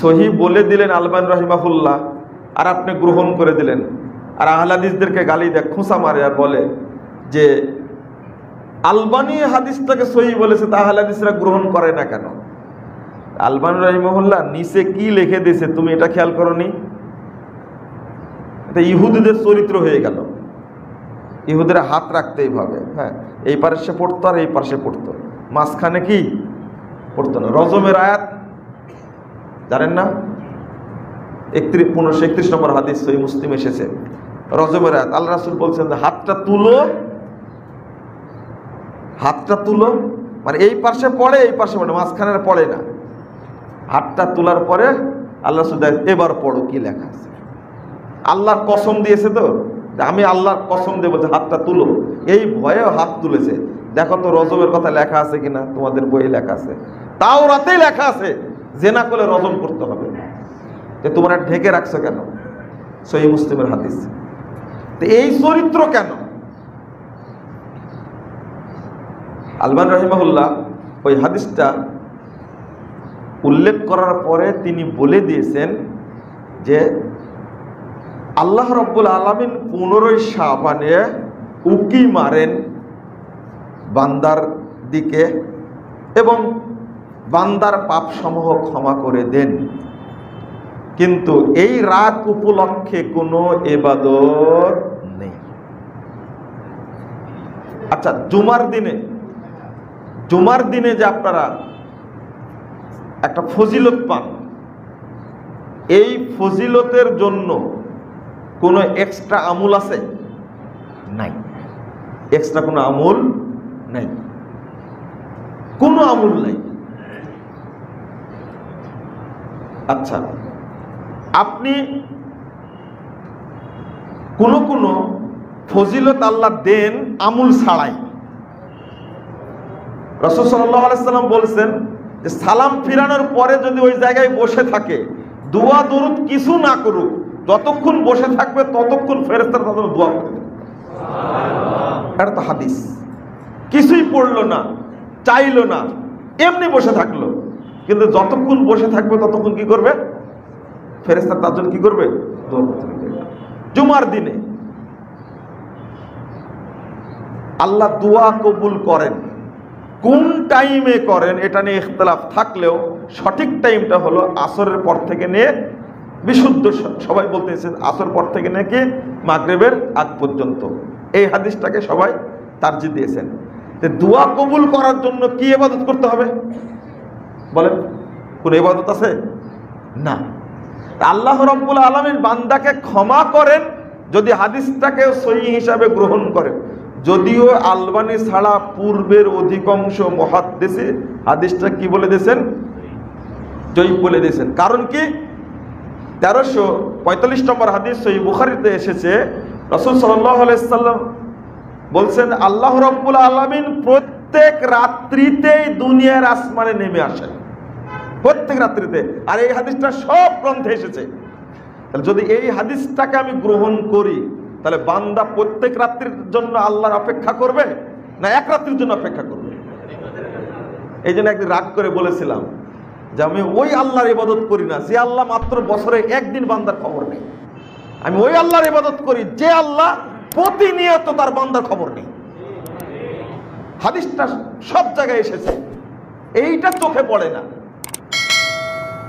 সহিহ বলে দিলেন আলবানী রাহিমাহুল্লাহ, আর আপনি গ্রহণ করে দিলেন, আর আহলে হাদিসদেরকে গালি দেয়, খোঁচা মারে, আর বলে যে আলবানী হাদিসটাকে সহিহ বলেছে, তা আহলে হাদিসরা গ্রহণ করে না কেন? আলবানী রাহিমাহুল্লাহ নিচে কি লিখে দিয়েছে তুমি এটা খেয়াল করনি? এটা ইহুদিদের চরিত্র হয়ে গেল। ইহুদিরা হাত রাখতে এইভাবে, হ্যাঁ, এই পাশে পড়তো আর এই পাশে পড়তো, মাঝখানে কি পড়তো না। রজমের আয়াত জানেন না? 1531 নম্বর হাদিস সহিহ মুসলিম এসেছে, রজমের আয়াত। আল্লাহ রাসূল বলছেন যে হাতটা তুলো হাতটা তুলো, মানে এই পাশে পড়ে এই পাশে পড়ে, মাঝখানে পড়ে না। হাতটা তোলার পরে আল্লাহ শুধু এবার পড়ো কি লেখা আছে। আল্লাহর কসম দিয়েছে তো, আমি আল্লাহর কসম দিয়ে বলছি হাতটা তুলো, এই ভয়ে হাত তুলেছে। দেখো তো রজমের কথা লেখা আছে কিনা, তোমাদের বইয়ে লেখা আছে, তাও রাতেই লেখা আছে জেনা করলে রজম করতে হবে। যে তোমরা ঢেকে রাখছো কেন? সহিহ মুসলিমের হাদিস। তো এই চরিত্র কেন? আলবানী রাহিমাহুল্লাহ ওই হাদিসটা উল্লেখ করার পরে তিনি বলে দিয়েছেন যে আল্লাহ রাব্বুল আলামিন 15 শাবানে উকি মারেন বান্দার দিকে এবং বান্দার পাপসমূহ ক্ষমা করে দেন, কিন্তু এই রাত উপলক্ষে কোনো ইবাদত নেই। আচ্ছা, জুমার দিনে যে আপনারা একটা ফজিলত পান, এই ফজিলতের জন্য কোনো এক্সট্রা আমল আছে? নাই, এক্সট্রা কোনো আমল নাই, কোনো আমল নাই। আচ্ছা, আপনি কোন ফজিলত আল্লাহ দেন আমল ছাড়াই। রাসূল সাল্লাল্লাহু আলাইহি সাল্লাম বলছেন যে সালাম ফিরানোর পরে যদি ওই জায়গায় বসে থাকে, দোয়া দরুদ কিছু না করুক, যতক্ষণ বসে থাকবে ততক্ষণ ফেরেশতারা তার জন্য দোয়া করবে। এটা তো হাদিস। কিছুই পড়লো না, চাইলো না, এমনি বসে থাকলো, কিন্তু যতক্ষণ বসে থাকবে ততক্ষণ কি করবে? ফেরেশতারা তার জন্য কি করবে? দোয়া করতে থাকবে। জুমার দিনে আল্লাহ দোয়া কবুল করেন, কোন টাইমে করেন এটা নিয়ে ইখতিলাফ থাকলেও সঠিক টাইমটা হলো আসরের পর থেকে নিয়ে বিশুদ্ধ, সবাই বলতেছেন আসর পর থেকে নাকি মাগরিবের আগ পর্যন্ত। এই হাদিসটাকে সবাই তারজিহ দিয়েছেন। যে দোয়া কবুল করার জন্য কি ইবাদত করতে হবে বলেন? কোন ইবাদত আছে? না। আল্লাহ রাব্বুল আলামিন বান্দাকে ক্ষমা করেন যদি হাদিসটাকে সহিহ হিসাবে গ্রহণ করেন। যদিও আলবানী ছাড়া পূর্বের অধিকাংশ মুহাদ্দিসে হাদিসটা কি বলে দিয়েছেন? জয়ীফ বলে দিয়েছেন। কারণ কি? 1345 নম্বর হাদিস সহিহ বুখারীতে এসেছে, রাসূল সাল্লাল্লাহু আলাইহি সাল্লাম বলছেন আল্লাহ রাব্বুল আলামিন প্রত্যেক রাত্রিতেই দুনিয়ার আসমানে নেমে আসেন, প্রত্যেক রাত্রিতে। আর এই হাদিসটা সব গ্রন্থে এসেছে। তাহলে যদি এই হাদিসটাকে আমি গ্রহণ করি, তাহলে বান্দা প্রত্যেক রাত্রির জন্য আল্লাহর অপেক্ষা করবে না এক রাত্রির জন্য অপেক্ষা করবে? এই জন্য একদিন রাগ করে বলেছিলাম যে আমি ওই আল্লাহর ইবাদত করি না যে আল্লাহ মাত্র বছরে একদিন বান্দার খবর নেই। আমি ওই আল্লাহর ইবাদত করি যে আল্লাহ প্রতিনিয়ত তার বান্দার খবর নেই। হাদিসটা সব জায়গায় এসেছে, এইটা চোখে পড়ে না।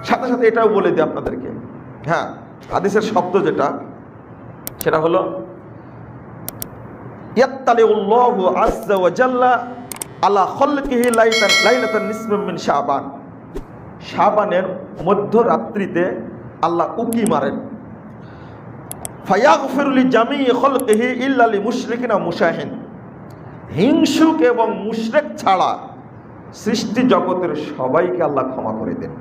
সাথে সাথে এটাও বলে দিই আপনাদেরকে, হ্যাঁ, হাদিসের শব্দ যেটা, সেটা হলো ইয়াত্তালিউল্লাহু আযজা ওয়া জাল্লা আলা খালকিহি লাইলাতান নিসফিন মিন শাবান। শাবানের মধ্যরাত্রিতে আল্লাহ উকি মারেন। ফায়াগফিরু লিজামিই খালকিহি ইল্লা লিমুশরিকিন ওয়া মুশাহিন। হিংসুক এবং মুশরিক ছাড়া সৃষ্টি জগতের সবাইকে আল্লাহ ক্ষমা করে দেন।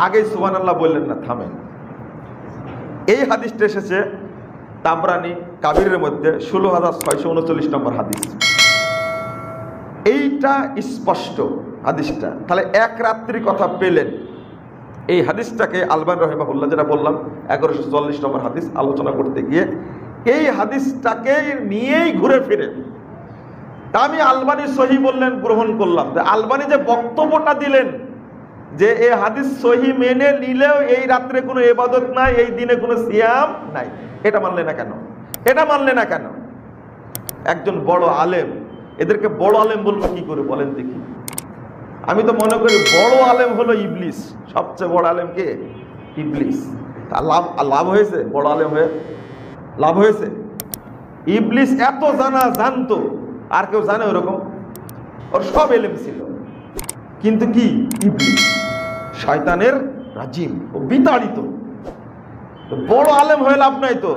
আগে সুবহানাল্লাহ বললেন না, থামেন। এই হাদিসটা এসেছে তাবরানি কাবিরের মধ্যে 16639 নম্বর হাদিস। এইটা স্পষ্ট হাদিসটা। তাহলে এক রাত্রি কথা পেলেন। এই হাদিসটাকে আলবানী রাহিমাহুল্লাহ, যেটা বললাম 1144 নম্বর হাদিস, আলোচনা করতে গিয়ে এই হাদিসটাকে নিয়েই ঘুরে ফিরে তা আমি আলবানী সহিহ বললেন, গ্রহণ করলাম। আলবানী যে বক্তব্যটা দিলেন যে এই হাদিস সহিহ মেনে নিলেও এই রাত্রে কোনো ইবাদত নাই, এই দিনে কোনো সিয়াম নাই, এটা মানলে না কেন? এটা মানলে না কেন? একজন বড় আলেম, এদেরকে বড় আলেম বলবো কি করে বলেন দেখি? আমি তো মনে করি বড় আলেম হলো ইবলিস। সবচেয়ে বড় আলেম কে? ইবলিস। লাভ হয়েছে বড় আলেম হয়ে? লাভ হয়েছে? ইবলিস এত জানতো, আর কেউ জানে ওরকম? ওর সব এলেম ছিল, কিন্তু কি? ইবলিস শয়তানের রাজিম, ও বিতাড়িত। বড় আলেম হয়ে লাভ নাই তো।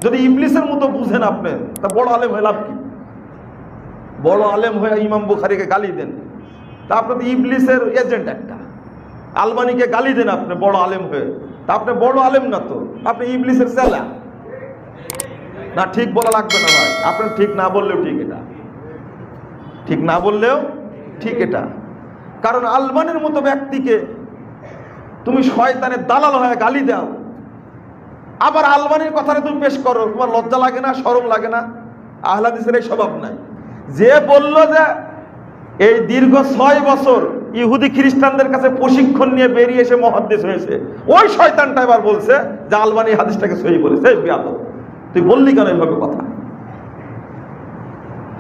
যদি ইবলিসের মতো বুঝেন আপনি, তা বড় আলেম হয়ে লাভ কি? বড় আলেম হয়ে ইমাম বুখারীকে গালি দেন, তা আপনি তো ইবলিসের এজেন্ট একটা। আলবানীকে গালি দেন আপনি বড় আলেম হয়ে, তা আপনি বড় আলেম না, তো আপনি ইবলিসের চেলা। না, ঠিক বলা লাগবে না ভাই, আপনি ঠিক না বললেও ঠিক, এটা ঠিক না বললেও ঠিক এটা। কারণ আলবানীর মতো ব্যক্তিকে তুমি শয়তানের দালাল হয়ে গালি দাও, আবার আলবানীর কথাটা তুমি পেশ করো, তোমার লজ্জা লাগে না, শরম লাগে না? আহলে হাদিসের এই স্বভাব নাই। যে বলল যে এই দীর্ঘ 6 বছর ইহুদি খ্রিস্টানদের কাছে প্রশিক্ষণ নিয়ে বেরিয়ে এসে মুহাদ্দিস হয়েছে, ওই শয়তানটা এবার বলছে যে আলবানী হাদিসটাকে সহিহ বলেছে। এই বেয়াদব, তুই বললি কেন এইভাবে কথা?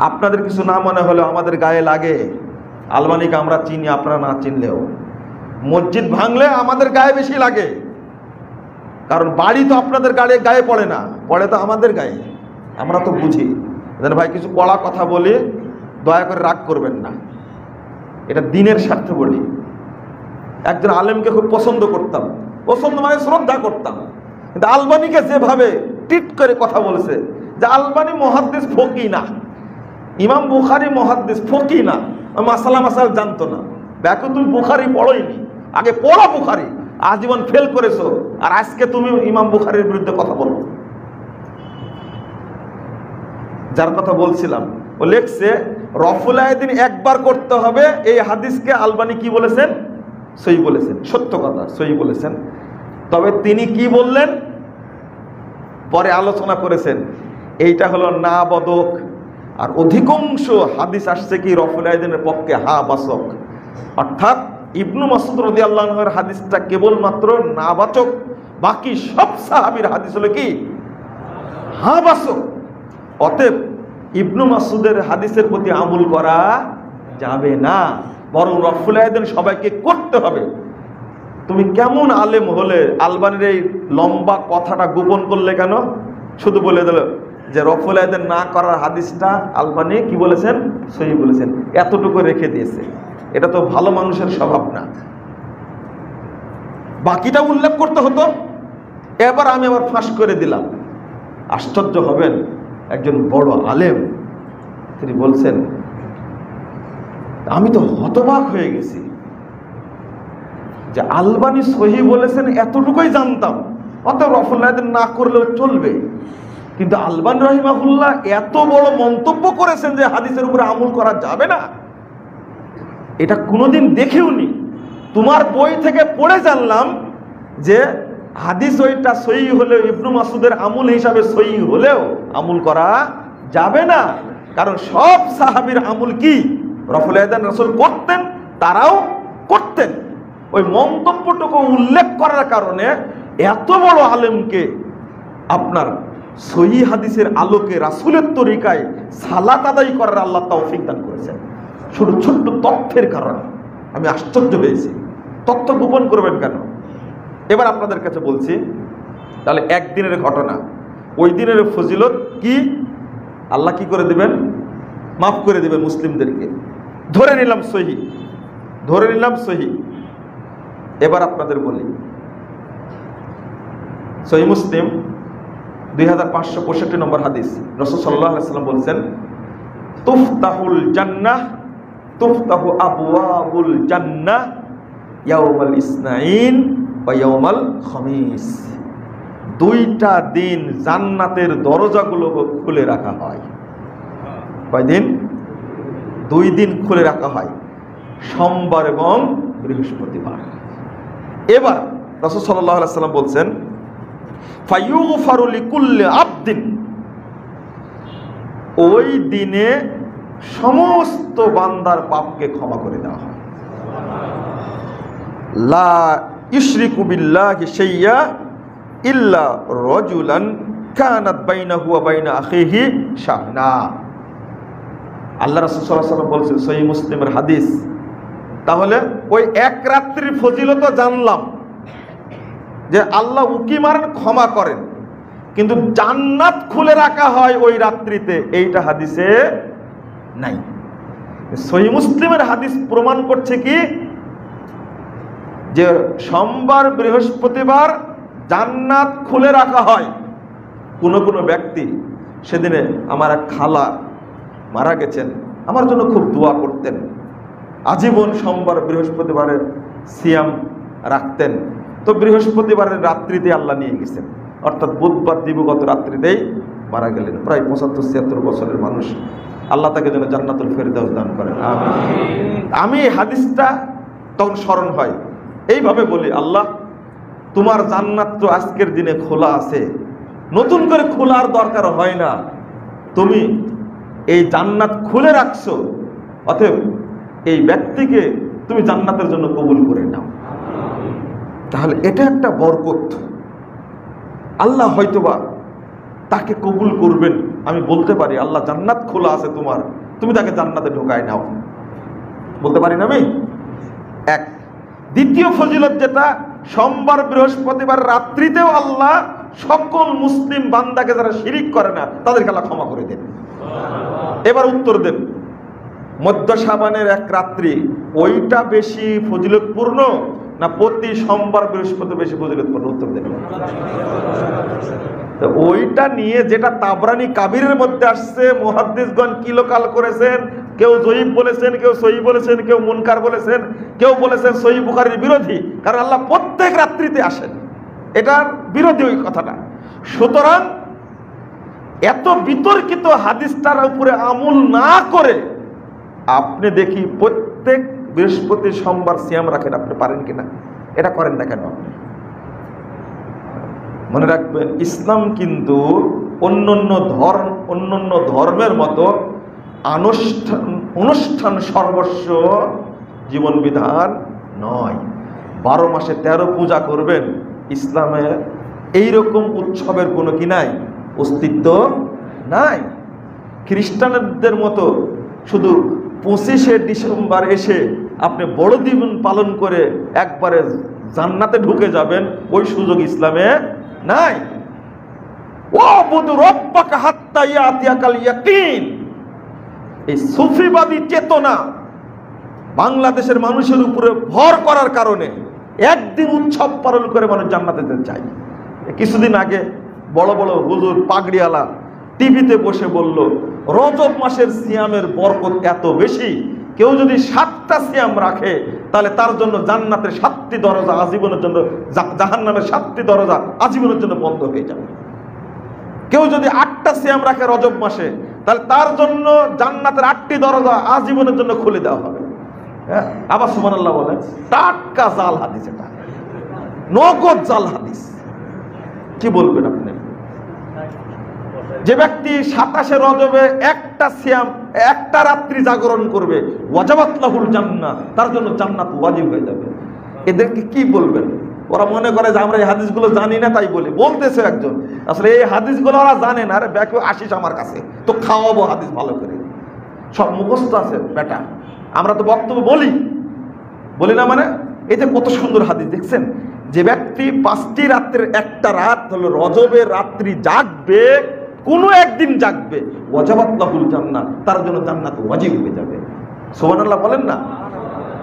আপনাদের কিছু না মনে হলেও আমাদের গায়ে লাগে। আলবানীকে আমরা চিনি, আপনারা না চিনলেও। মসজিদ ভাঙলে আমাদের গায়ে বেশি লাগে, কারণ বাড়ি তো আপনাদের গায়ে পড়ে না, পড়ে তো আমাদের গায়ে। আমরা তো বুঝি। ভাই কিছু কড়া কথা বলি, দয়া করে রাগ করবেন না, এটা দিনের স্বার্থে বলি। একজন আলেমকে খুব পছন্দ করতাম, পছন্দ মানে শ্রদ্ধা করতাম, কিন্তু আলবানীকে যেভাবে ট্রিট করে কথা বলেছে, যে আলবানী মুহাদ্দিস ফকি না, ইমাম বুখারী মুহাদ্দিস ফকি না, মাসাল জানতো না। দেখো তুমি বুখারী পড়োইনি, আগে পড়ো বুখারী, আজীবন ফেল করেছো, আর আজকে তুমি ইমাম বুখারীর বিরুদ্ধে কথা বলো। যার কথা বলছিলাম ও লেখছে রফুল আয়াদিন একবার করতে হবে, এই হাদিসকে আলবানী কি বলেছেন? সহিহ বলেছেন। সত্য কথা, সহিহ বলেছেন। তবে তিনি কি বললেন পরে আলোচনা করেছেন, এইটা হলো না বদক, আর অধিকাংশ হাদিস আসছে কি রফুল আয়াদিনের পক্ষে হা বাসক, অর্থাৎ ইবনু মাসউদ রাদিয়াল্লাহু আনহুর হাদিসটা কেবলমাত্র না বাচক, বাকি সব সাহাবীর হাদিস হলো কি হা বাসক। অতএব ইবনু মাসউদের হাদিসের প্রতি আমল করা যাবে না, বরং রফুল আয়াদিন সবাইকে করতে হবে। তুমি কেমন আলেম হলে আলবানীর এই লম্বা কথাটা গোপন করলে কেন? শুধু বলে দিল যে রফুল আয়াদিন না করার হাদিসটা আলবানী কি বলেছেন? সহিহ বলেছেন, এতটুকু রেখে দিয়েছে। এটা তো ভালো মানুষের স্বভাব না, বাকিটা উল্লেখ করতে হতো। এবার আমি আবার ফাঁস করে দিলাম। আশ্চর্য হবেন, একজন বড় আলেম তিনি বলছেন, আমি তো হতবাক হয়ে গেছি যে আলবানী সহিহ বলেছেন এতটুকুই জানতাম, অত রফুল আয়াদিন না করলেও চলবে, কিন্তু আলবানী রাহিমাহুল্লাহ এত বড় মন্তব্য করেছেন যে হাদিসের উপরে আমল করা যাবে না, এটা কোনোদিন দেখেওনি। তোমার বই থেকে পড়ে জানলাম যে হাদিস ওইটা সহিহ হলেও, ইবনু মাসউদের আমল হিসাবে সহিহ হলেও আমল করা যাবে না, কারণ সব সাহাবীর আমল কি রফুল আয়াদিন রাসূল করতেন, তারাও করতেন। ওই মন্তব্যটুকু উল্লেখ করার কারণে এত বড় আলেমকে আপনার সহিহ হাদিসের আলোকে রাসূলের তরিকায় সালাত আদায় করার আল্লাহ তৌফিক দান করেছেন, শুধু ছোট্ট তথ্যের কারণে। আমি আশ্চর্য হয়েছি, তথ্য গোপন করবেন কেন? এবার আপনাদের কাছে বলছি, তাহলে একদিনের ঘটনা, ওই দিনের ফজিলত কি আল্লাহ কি করে দিবেন? মাফ করে দিবেন মুসলিমদেরকে। ধরে নিলাম সহিহ, ধরে নিলাম সহিহ। এবার আপনাদের বলি, সহিহ মুসলিম 2565 নম্বর হাদিস, রাসূল সাল্লাল্লাহু আলাইহি ওয়াসাল্লাম বলেছেন, তুফতাহুল জান্নাহ, তুফতাহু আবওয়াবুল জান্নাহ ইয়াউমাল ইসনাইন ওয়া ইয়াউমাল খামিস। দুইটা দিন জান্নাতের দরজাগুলো খুলে রাখা হয়। কয় দিন? 2 দিন খুলে রাখা হয়, সোমবার এবং বৃহস্পতিবার। এবার রাসূল সাল্লাল্লাহু আলাইহি ওয়াসাল্লাম বলছেন, ফায়ুগফারু লিকুল্লি আবদিন, ওই দিনে সমস্ত বান্দার পাপকে ক্ষমা করে দেওয়া হয়। লা ইশরিকু বিল্লাহি শাইয়্যা ইল্লা রাজুলান কানাত বাইনাহু ওয়া বাইনা আখিহি শাহনা। আল্লাহ রাসূল সাল্লাল্লাহু আলাইহি ওয়াসাল্লাম বলেছেন, সহিহ মুসলিমের হাদিস। তাহলে ওই এক রাত্রির ফজিলত জানলাম যে আল্লাহ উকি মারেন, ক্ষমা করেন, কিন্তু জান্নাত খুলে রাখা হয় ওই রাত্রিতে, এইটা হাদিসে নাই। সহিহ মুসলিমের হাদিস প্রমাণ করছে কি যে সোমবার বৃহস্পতিবার জান্নাত খুলে রাখা হয়। কোন ব্যক্তি, সেদিনে আমার এক খালা মারা গেছেন, আমার জন্য খুব দোয়া করতেন, আজীবন সোমবার বৃহস্পতিবারে সিয়াম রাখতেন। তো বৃহস্পতিবারের রাত্রিতে আল্লাহ নিয়ে গেছেন, অর্থাৎ বুধবার দিবগত রাত্রিতেই মারা গেলেন। প্রায় 75-76 বছরের মানুষ। আল্লাহ তাকে যেন জান্নাতুল ফেরদাউস দান করেন, আমিন। আমি এই হাদিসটা তখন স্মরণ হয়, এইভাবে বলি, আল্লাহ তোমার জান্নাত তো আজকের দিনে খোলা আছে, নতুন করে খোলার দরকার হয় না, তুমি এই জান্নাত খুলে রাখছো, অতএব এই ব্যক্তিকে তুমি জান্নাতের জন্য কবুল করে নাও। তাহলে এটা একটা বরকত, আল্লাহ হয়তোবা তাকে কবুল করবেন। আমি বলতে পারি আল্লাহ জান্নাত খোলা আছে তোমার, তুমি তাকে জান্নাতে ঢোকায় নাও, বলতে পারি না আমি? এক। দ্বিতীয় ফজিলত যেটা, সোমবার বৃহস্পতিবার রাত্রিতেও আল্লাহ সকল মুসলিম বান্দাকে যারা শিরিক করে না তাদেরকে আল্লাহ ক্ষমা করে দেন। এবার উত্তর দেন, মধ্য শাবানের এক রাত্রি ওইটা বেশি ফজিলতপূর্ণ না প্রতি সোমবার বৃহস্পতি বেশি ফজিলতপূর্ণ? উত্তর দেন। ওইটা নিয়ে যেটা তাবরানি কাবিরের মধ্যে আসছে, মুহাদ্দিসগণ কি লোকাল করেছেন, কেউ জয়ীফ বলেছেন, কেউ সহিহ বলেছেন, কেউ মুনকার বলেছেন, কেউ বলেছেন সহিহ বুখারীর বিরোধী, কারণ আল্লাহ প্রত্যেক রাত্রিতে আসেন, এটার বিরোধী ওই কথাটা। সুতরাং এত বিতর্কিত হাদিসটার উপরে আমল না করে আপনি দেখি প্রত্যেক বৃহস্পতি সোমবার সিয়াম রাখেন, আপনি পারেন কিনা? এটা করেন না কেন? মনে রাখবেন, ইসলাম কিন্তু অন্যান্য ধর্মের মতো অনুষ্ঠান সর্বস্ব জীবন বিধান নয়। 12 মাসে 13 পূজা করবেন, ইসলামে এইরকম উৎসবের কোনো কি নাই, অস্তিত্ব নাই। খ্রিস্টানদের মতো শুধু 25শে ডিসেম্বর এসে আপনি বড়দিন পালন করে একবারে জান্নাতে ঢুকে যাবেন, ওই সুযোগ ইসলামে নাই। ওয়াবুদু রাব্বাকা হাত্তা ইয়াতিয়াকাল ইয়াকিন, এই সুফিবাদী চেতনা বাংলাদেশের মানুষের উপরে ভর করার কারণে একদিন উৎসব পালন করে মানুষ জান্নাতে যেতে চায়। কিছুদিন আগে বড় বড় হুজুর পাগড়িওয়ালা টিভিতে বসে বলল, রজব মাসের সিয়ামের বরকত এত বেশি, কেউ যদি 7টা সিয়াম রাখে তাহলে তার জন্য জান্নাতের 7টি দরজা আজীবনের জন্য, জাহান্নামের 7টি দরজা আজীবনের জন্য বন্ধ হয়ে যাবে। কেউ যদি 8টা সিয়াম রাখে রজব মাসে, তাহলে তার জন্য জান্নাতের 8টি দরজা আজীবনের জন্য খুলে দেওয়া হবে। হ্যাঁ, আবার সুবহানাল্লাহ বলেন, টাটকা জাল হাদিস, এটা নগদ জাল হাদিস। কি বলবেন আপনি? যে ব্যক্তি 27শে রজবে একটা সিয়াম, একটা রাত্রি জাগরণ করবে, ওয়াজাবাত লাহুল জান্নাহ, তার জন্য জান্নাত ওয়াজিব হয়ে যাবে। এদেরকে কি বলবেন? ওরা মনে করে যে আমরা এই হাদিসগুলো জানি না তাই বলি। বলতেছে একজন, আসলে এই হাদিসগুলো ওরা জানে না। আরে ব্যাকে আসিস আমার কাছে, তো খাওয়াবো হাদিস ভালো করে, সব মুখস্থ আছে বেটা। আমরা তো বক্তব্য বলি না, মানে এই যে কত সুন্দর হাদিস দেখছেন, যে ব্যক্তি 5টি রাত্রের একটা রাত হলো রজবের রাত্রি জাগবে, কোনো একদিন জাগবে, ওয়াজাবাত লাহুল জান্নাহ, তার জন্য জান্নাত ওয়াজিব হয়ে যাবে। সুবহানাল্লাহ বলেন না?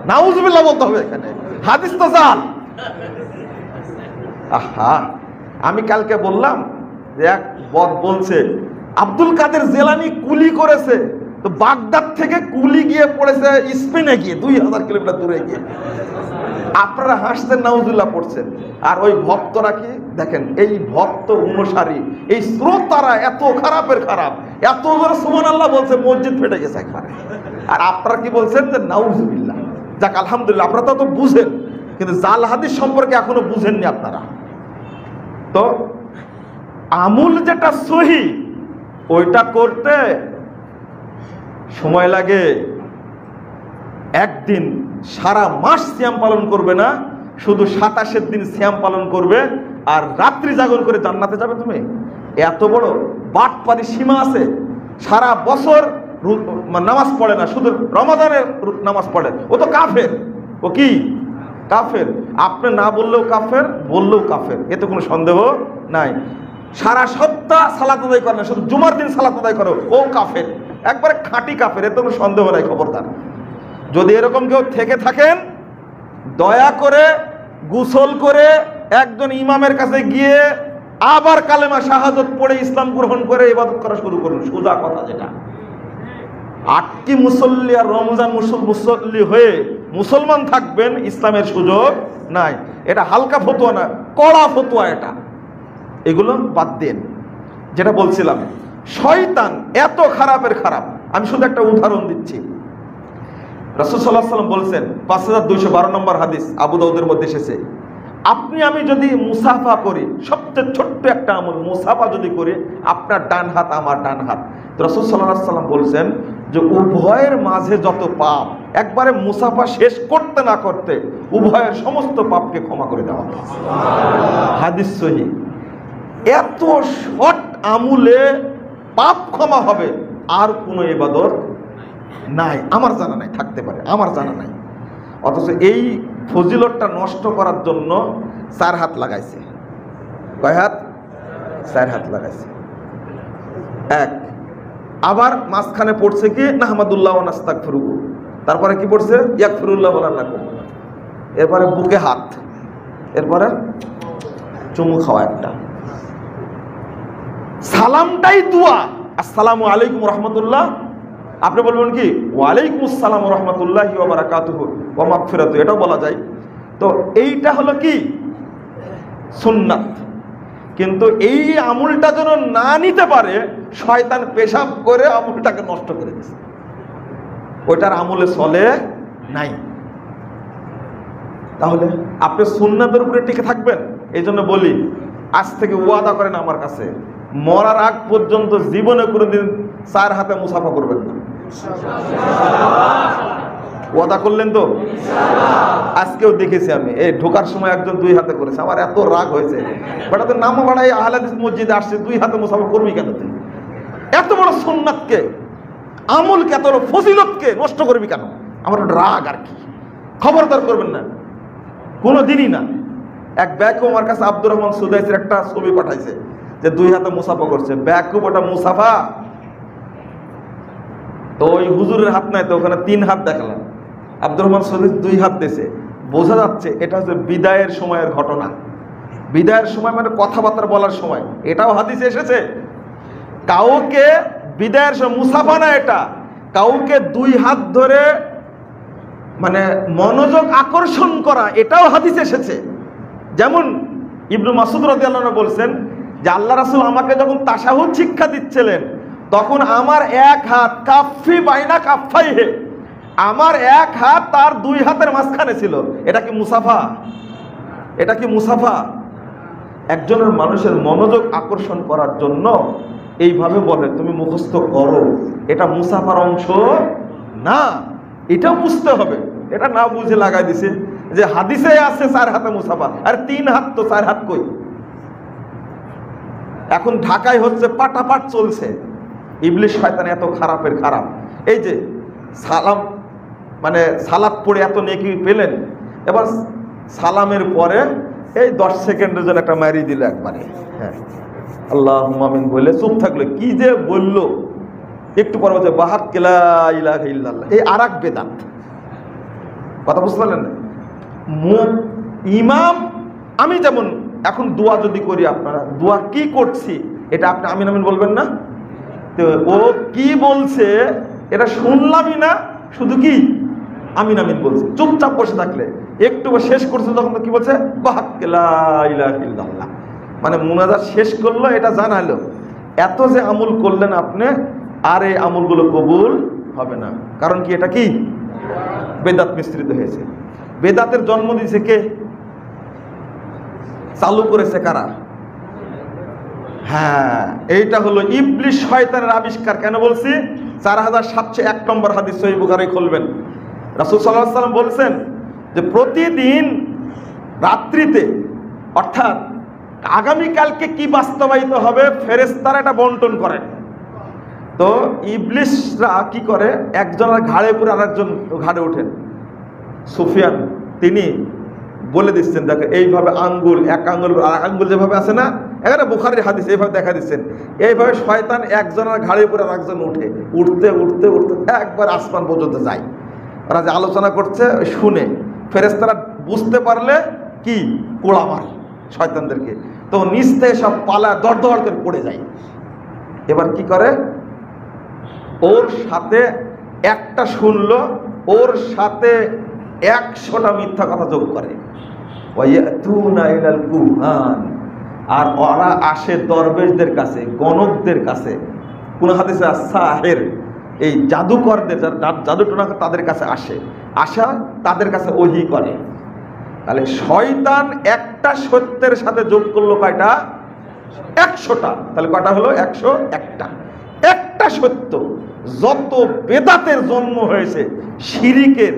নাউজুবিল্লাহ বলতে হবে এখানে, হাদিস তো জাল। আহা, আমি কালকে বললাম যে এক বদ বলছে আব্দুল কাদের জেলানি কুলি করেছে, তো বাগদাদ থেকে কুলি গিয়ে পড়েছে স্পেনে গিয়ে, 2000 কিলোমিটার দূরে গিয়ে। আপনারা হাসছেন, নাউজুবিল্লাহ পড়ছেন। আর ওই ভক্তরা কি দেখেন, এই ভক্ত অনুসারী, এই শ্রোতারা এত খারাপের খারাপ, এত জোরে সুবহানাল্লাহ বলছে মসজিদ ফেটে গেছে একবারে। আর আপনারা কি বলছেন যে নাউজুবিল্লাহ। যাক, আলহামদুলিল্লাহ, আপনারা তো বুঝেন, কিন্তু জাল হাদিস সম্পর্কে এখনো বুঝেননি আপনারা। তো আমুল যেটা সহি, ওইটা করতে সময় লাগে। একদিন সারা মাস সিয়াম পালন করবে না, শুধু 27 দিন সিয়াম পালন করবে আর রাত্রি জাগরণ করে জান্নাতে যাবে তুমি? এত বড় বাটপারি সীমা আছে? সারা বছর নামাজ পড়ে না, শুধু রমাদানের নামাজ পড়ে, ও তো কাফের। ও কি কাফের? আপনি না বললেও কাফের, বললেও কাফের, এতে কোনো সন্দেহ নাই। সারা সপ্তাহ সালাত আদায় করে না, শুধু জুমার দিন সালাত আদায় করো, ও কাফের, একবারে খাঁটি কাফের, এতে কোনো সন্দেহ নাই। খবরদার, যদি এরকম কেউ থেকে থাকেন, দয়া করে গোসল করে একজন ইমামের কাছে গিয়ে আবার কালেমা শাহাদাত পড়ে ইসলাম গ্রহণ করে ইবাদত করা শুরু করুন। সোজা কথা যেটা, আটটি মুসল্লি আর রমজান মুসল্লি হয়ে মুসলমান থাকবেন, ইসলামের সুযোগ নাই। এটা হালকা ফতোয়া না, কড়া ফতোয়া এটা। এগুলো বাদ দেন। যেটা বলছিলাম, শয়তান এত খারাপের খারাপ। আমি শুধু একটা উদাহরণ দিচ্ছি। রাসূল সাল্লাল্লাহু আলাইহি ওয়াসাল্লাম বলছেন, 5212 নম্বর হাদিস, আবু দাউদের মধ্যে এসেছে, আপনি আমি যদি মুসাফা করি, সবচেয়ে ছোট্ট একটা আমল মুসাফা যদি করি, আপনার ডান হাত আমার ডান হাত, রাসূল সাল্লাল্লাহু আলাইহি ওয়াসাল্লাম বলছেন যে উভয়ের মাঝে যত পাপ, একবারে মুসাফা শেষ করতে না করতে উভয়ের সমস্ত পাপকে ক্ষমা করে দেওয়া। হাদিস সহিহ। এত শর্ট আমলে পাপ ক্ষমা হবে, আর কোনো ইবাদত নাই, আমার জানা নাই, থাকতে পারে আমার জানা নাই। অথচ এই ফজিলতটা নষ্ট করার জন্য 4 হাত লাগাইছে। কয় হাত? 4 হাত লাগাইছে। এক, আবার মাঝখানে পড়ছে কি নাহমাদুল্লাহ ওয়া নাস্তাগফিরুহু, তারপরে কি পড়ছে ইয়াগফিরুল্লাহু লাকুম, এরপরে বুকে হাত, এরপরে চুমু খাওয়া একটা। সালামটাই দোয়া, আসসালামু আলাইকুম রাহমাতুল্লাহ, আপনি বলবেন কি ওয়ালাইকুম আসসালাম ওয়া রাহমাতুল্লাহি ওয়া বারাকাতুহু ওয়া মাগফিরাতু, এটাও বলা যায়। তো এইটা হলো কি সুন্নাত। কিন্তু এই আমলটা যেন না নিতে পারে, শয়তান পেশাব করে আমলটাকে নষ্ট করে দিয়েছে, ওইটার আমলে চলে নাই। তাহলে আপনি সুন্নাতের উপরে টিকে থাকবেন। এই জন্য বলি, আজ থেকে ওয়াদা করেন আমার কাছে, মরার আগ পর্যন্ত জীবনে কোনোদিন 4 হাতে মুসাফা করবেন না। ওয়াদা করলেন তো? আজকেও দেখেছি আমি, এই ঢোকার সময় একজন 2 হাতে করেছে, আমার এত রাগ হয়েছে। বাট তো নাম বাড়াই আহলে হাদিস মসজিদে আসছে, 2 হাতে মুসাফা করবি কেন তুই? এত বড় সুন্নাতকে, আমলকে, এত বড় ফজিলতকে নষ্ট করবি কেন? আমার রাগ আর কি। খবরদার করবেন না, কোনো দিনই না। এক ব্যাকও আমার কাছে আব্দুর রহমান সুদাইসের একটা ছবি পাঠাইছে যে 2 হাতে মুসাফা করছে। ব্যাকুব ওটা মুসাফা? তো ওই হুজুরের হাত নাই, তো ওখানে 3 হাত দেখালাম। আব্দুর রহমান সুদাইস 2 হাত দিয়েছে। বোঝা যাচ্ছে এটা হচ্ছে বিদায়ের সময়ের ঘটনা। বিদায়ের সময় মানে কথাবার্তা বলার সময়। এটাও হাদিসে এসেছে, কাউকে বিদায়ের সময় মুসাফা না, এটা কাউকে 2 হাত ধরে মানে মনোযোগ আকর্ষণ করা, এটাও হাদিসে এসেছে। যেমন ইবনু মাসউদ রাদিয়াল্লাহু আনহু বলছেন যে আল্লাহ রাসূল আমাকে যখন তাশাহুদ শিক্ষা দিচ্ছিলেন, তখন আমার 1 হাত কাফি বাইনা কাফাইহে, আমার 1 হাত তার 2 হাতের মাঝখানে ছিল। এটা কি মুসাফা? এটা কি মুসাফা? একজনের মানুষের মনোযোগ আকর্ষণ করার জন্য এইভাবে বলে তুমি মুখস্থ করো, এটা মুসাফার অংশ না। এটাও বুঝতে হবে। এটা না বুঝে লাগাই দিছে যে হাদিসে আছে 4 হাতে মুসাফা, আর 3 হাত, তো 4 হাত কই? এখন ঢাকায় হচ্ছে পাটাপাট চলছে। ইবলিশ শয়তান এত খারাপের খারাপ। এই যে সালাম মানে সালাত পড়ে এত নেকি পেলেন, এবার সালামের পরে এই 10 সেকেন্ডের জন্য একটা মারি দিল একবারে, হ্যাঁ আল্লাহুম্মা আমিন বলে চুপ থাকলো। কি যে বললো, একটু পরে বলছে বাহাত লা ইলাহা ইল্লাল্লাহ। এই আরেক বেদাত। কথা বুঝতে পারলেন না? ইমাম, আমি যেমন এখন দোয়া যদি করি, আপনারা দোয়া কি করছি এটা আপনি আমিন আমিন বলবেন না? তো ও কি বলছে এটা শুনলামই না, শুধু কি আমিন আমিন বলছে। চুপচাপ বসে থাকলে একটু শেষ করছে তখন তো কি বলছে বাহাত লা ইলাহা ইল্লাল্লাহ, মানে মুনাজাত শেষ করলো, এটা জানালো। এত যে আমল করলেন আপনি, আর এই আমলগুলো কবুল হবে না। কারণ কি? এটা কি বেদাত মিশ্রিত হয়েছে। বেদাতের জন্ম দিয়েছে কে? চালু করেছে কারা? হ্যাঁ, এইটা হলো ইবলিশ শয়তানের আবিষ্কার। কেন বলছি? 4701 নম্বর হাদিস, সহিহ বুখারী খুলবেন। রাসূল সাল্লাল্লাহু আলাইহি ওয়াসাল্লাম বলছেন যে প্রতিদিন রাত্রিতে, অর্থাৎ আগামীকালকে কি বাস্তবায়িত হবে, ফেরেশতারা এটা বন্টন করেন। তো ইবলিশরা কি করে, একজনের ঘাড়ে পুরো আরেকজন ঘাড়ে ওঠেন। সুফিয়ান তিনি বলে দিচ্ছেন, দেখো এইভাবে আঙ্গুল, এক আঙ্গুল আর এক আঙ্গুল যেভাবে আছে না, এখানে বুখারীর হাদিস এইভাবে দেখা দিচ্ছেন। এইভাবে শয়তান একজনের ঘাড়ে উপরে আর একজন উঠে, উঠতে উঠতে উঠতে একবার আসমান পর্যন্ত যায়। ওরা যে আলোচনা করছে শুনে ফেরেশতারা বুঝতে পারলে কি কোড়া মারে শয়তানদেরকে, তো নিচ থেকে সব পালা দর দর করে পড়ে যায়। এবার কি করে, ওর সাথে একটা শুনলো, ওর সাথে 100টা মিথ্যা কথা যোগ করে। আর ওরা আসে দরবেশদের কাছে, গণকদের কাছে, কোন হাদিসে সাহের, এই জাদুকরদের, জাদু টোনা তাদের কাছে আসা তাদের কাছে ওহী করে। তাহলে শয়তান একটা সত্যের সাথে যোগ করলো কয়টা? 100টা। তাহলে কয়টা হলো? 101টা। একটা সত্য। যত বেদাতের জন্ম হয়েছে, শিরিকের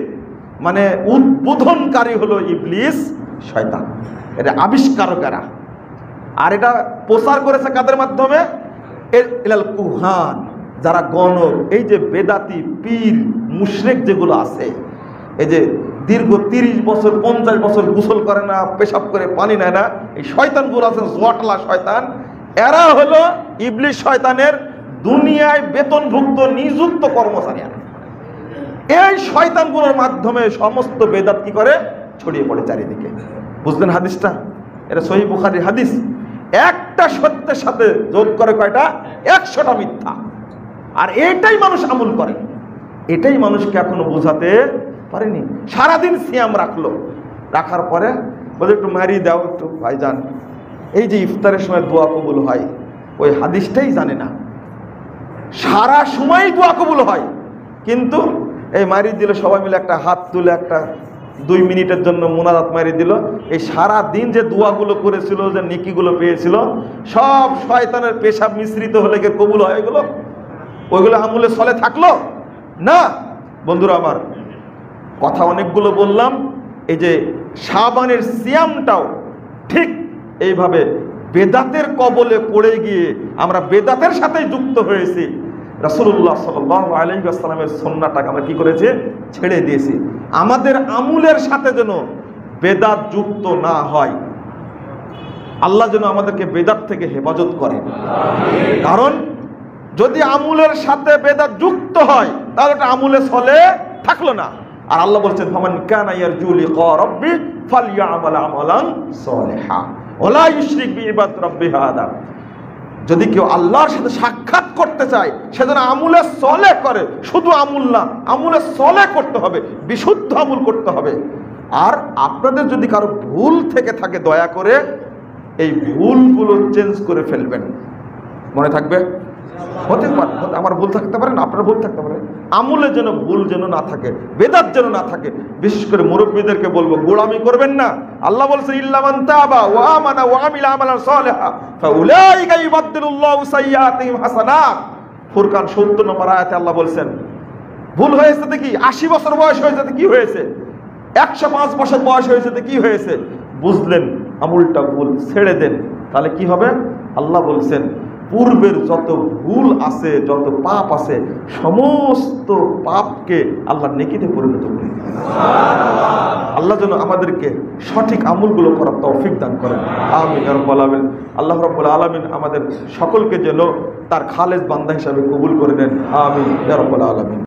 মানে উদ্বোধনকারী হলো ইবলিস, শয়তান, এটা আবিষ্কারকেরা। আর এটা প্রচার করেছে কাদের মাধ্যমে? ইলাল কুহান, যারা গণক। এই যে বেদাতি পীর মুশরিক যেগুলো আছে, এই যে দীর্ঘ 30 বছর 50 বছর গোসল করে না, পেশাব করে পানি নেয় না, এই শয়তানগুলো আছে, জোয়াটলা শয়তান। এরা হলো ইবলিস শয়তানের দুনিয়ায় বেতনভুক্ত নিযুক্ত কর্মচারী। এই শয়তানগুলোর মাধ্যমে সমস্ত বেদাত কি করে? ছড়িয়ে পড়ে চারিদিকে। বুঝলেন হাদিসটা? এটা সহিহ বুখারীর হাদিস। একটা সত্যের সাথে যোগ করে কয়টা? 100টা মিথ্যা। আর এটাই মানুষ আমল করে। এটাই মানুষকে এখনো বোঝাতে পারেনি। সারাদিন সিয়াম রাখার পরে বলে একটু মারি দাও একটু ভাইজান, এই যে ইফতারের সময় দোয়া কবুল হয়, ওই হাদিসটাই জানে না। সারা সময় দোয়া কবুল হয়, কিন্তু এই মারি দিল, সবাই মিলে একটা হাত তুলে একটা 2 মিনিটের জন্য মুনাজাত মারি দিল। এই সারা দিন যে দোয়াগুলো করেছিল, যে নেকিগুলো পেয়েছিল, সব শয়তানের পেশাব মিশ্রিত হলে কি কবুল হয়? ওইগুলো আমলে চলে থাকলো না। বন্ধুরা আমার, কথা অনেকগুলো বললাম। এই যে শাবানের সিয়ামটাও ঠিক এইভাবে বেদাতের কবলে পড়ে গিয়ে আমরা বেদাতের সাথে যুক্ত হয়েছি। রাসূলুল্লাহ সাল্লাল্লাহু আলাইহি ওয়াসাল্লামের সুন্নাহটাকে আমরা কি করেছি? ছেড়ে দিয়েছি। আমাদের আমলের সাথে যেন বেদাত যুক্ত না হয়। আল্লাহ যেন আমাদেরকে বেদাত থেকে হেফাজত করে। কারণ যদি আমলের সাথে বেদাত যুক্ত হয়, তাহলে এটা আমলে চলে থাকলো না। আর আল্লাহ বলছেন, ফামান কানা ইয়ারজু লিকা রাব্বি ফালইআমাল আমালান সালিহা ওয়ালা ইউশরিক বিইবাদাতি রাব্বিহি আহাদা। যদি কেউ আল্লাহর সাথে সাক্ষাৎ করতে চায়, সেজন্য আমলে সলে করে। শুধু আমল না, আমলে সলে করতে হবে, বিশুদ্ধ আমল করতে হবে। আর আপনাদের যদি কারো ভুল থেকে থাকে, দয়া করে এই ভুলগুলো চেঞ্জ করে ফেলবেন। মনে থাকবে? হতে পারে আমার ভুল থাকতে পারে, আপনার ভুল থাকতে পারে। আমলে যেন ভুল যেন না থাকে, বেদাত যেন না থাকে। বিশেষ করে মুরব্বীদেরকে বলবো, গোলামি করবেন না। আল্লাহ বলছেন, ইল্লা মান তাবা ওয়া আমানা ওয়া আমিলা আমালান সালিহা ফাউলাইকা ইউবাদদিলুল্লাহু সাইয়্যাতিহিম হাসানাত। ফুরকান 70 নম্বর আয়াতে আল্লাহ বলছেন, ভুল হয়েছে তো কি? 80 বছর বয়স হয়েছে তো কি হয়েছে? 105 বছর বয়স হয়েছে তো কি হয়েছে? বুঝলেন আমলটা ভুল, ছেড়ে দেন, তাহলে কি হবে? আল্লাহ বলছেন, পূর্বের যত ভুল আছে, যত পাপ আছে, সমস্ত পাপকে আল্লাহ নেকিতে পরিণত করে দিবেন। আল্লাহ যেন আমাদেরকে সঠিক আমলগুলো করার তৌফিক দান করেন। আমিন ইয়া রাব্বাল আলামিন। আল্লাহ রাব্বুল আলামিন আমাদের সকলকে যেন তার খালেস বান্দা হিসাবে কবুল করে নেন। আমিন ইয়া রাব্বাল আলামিন।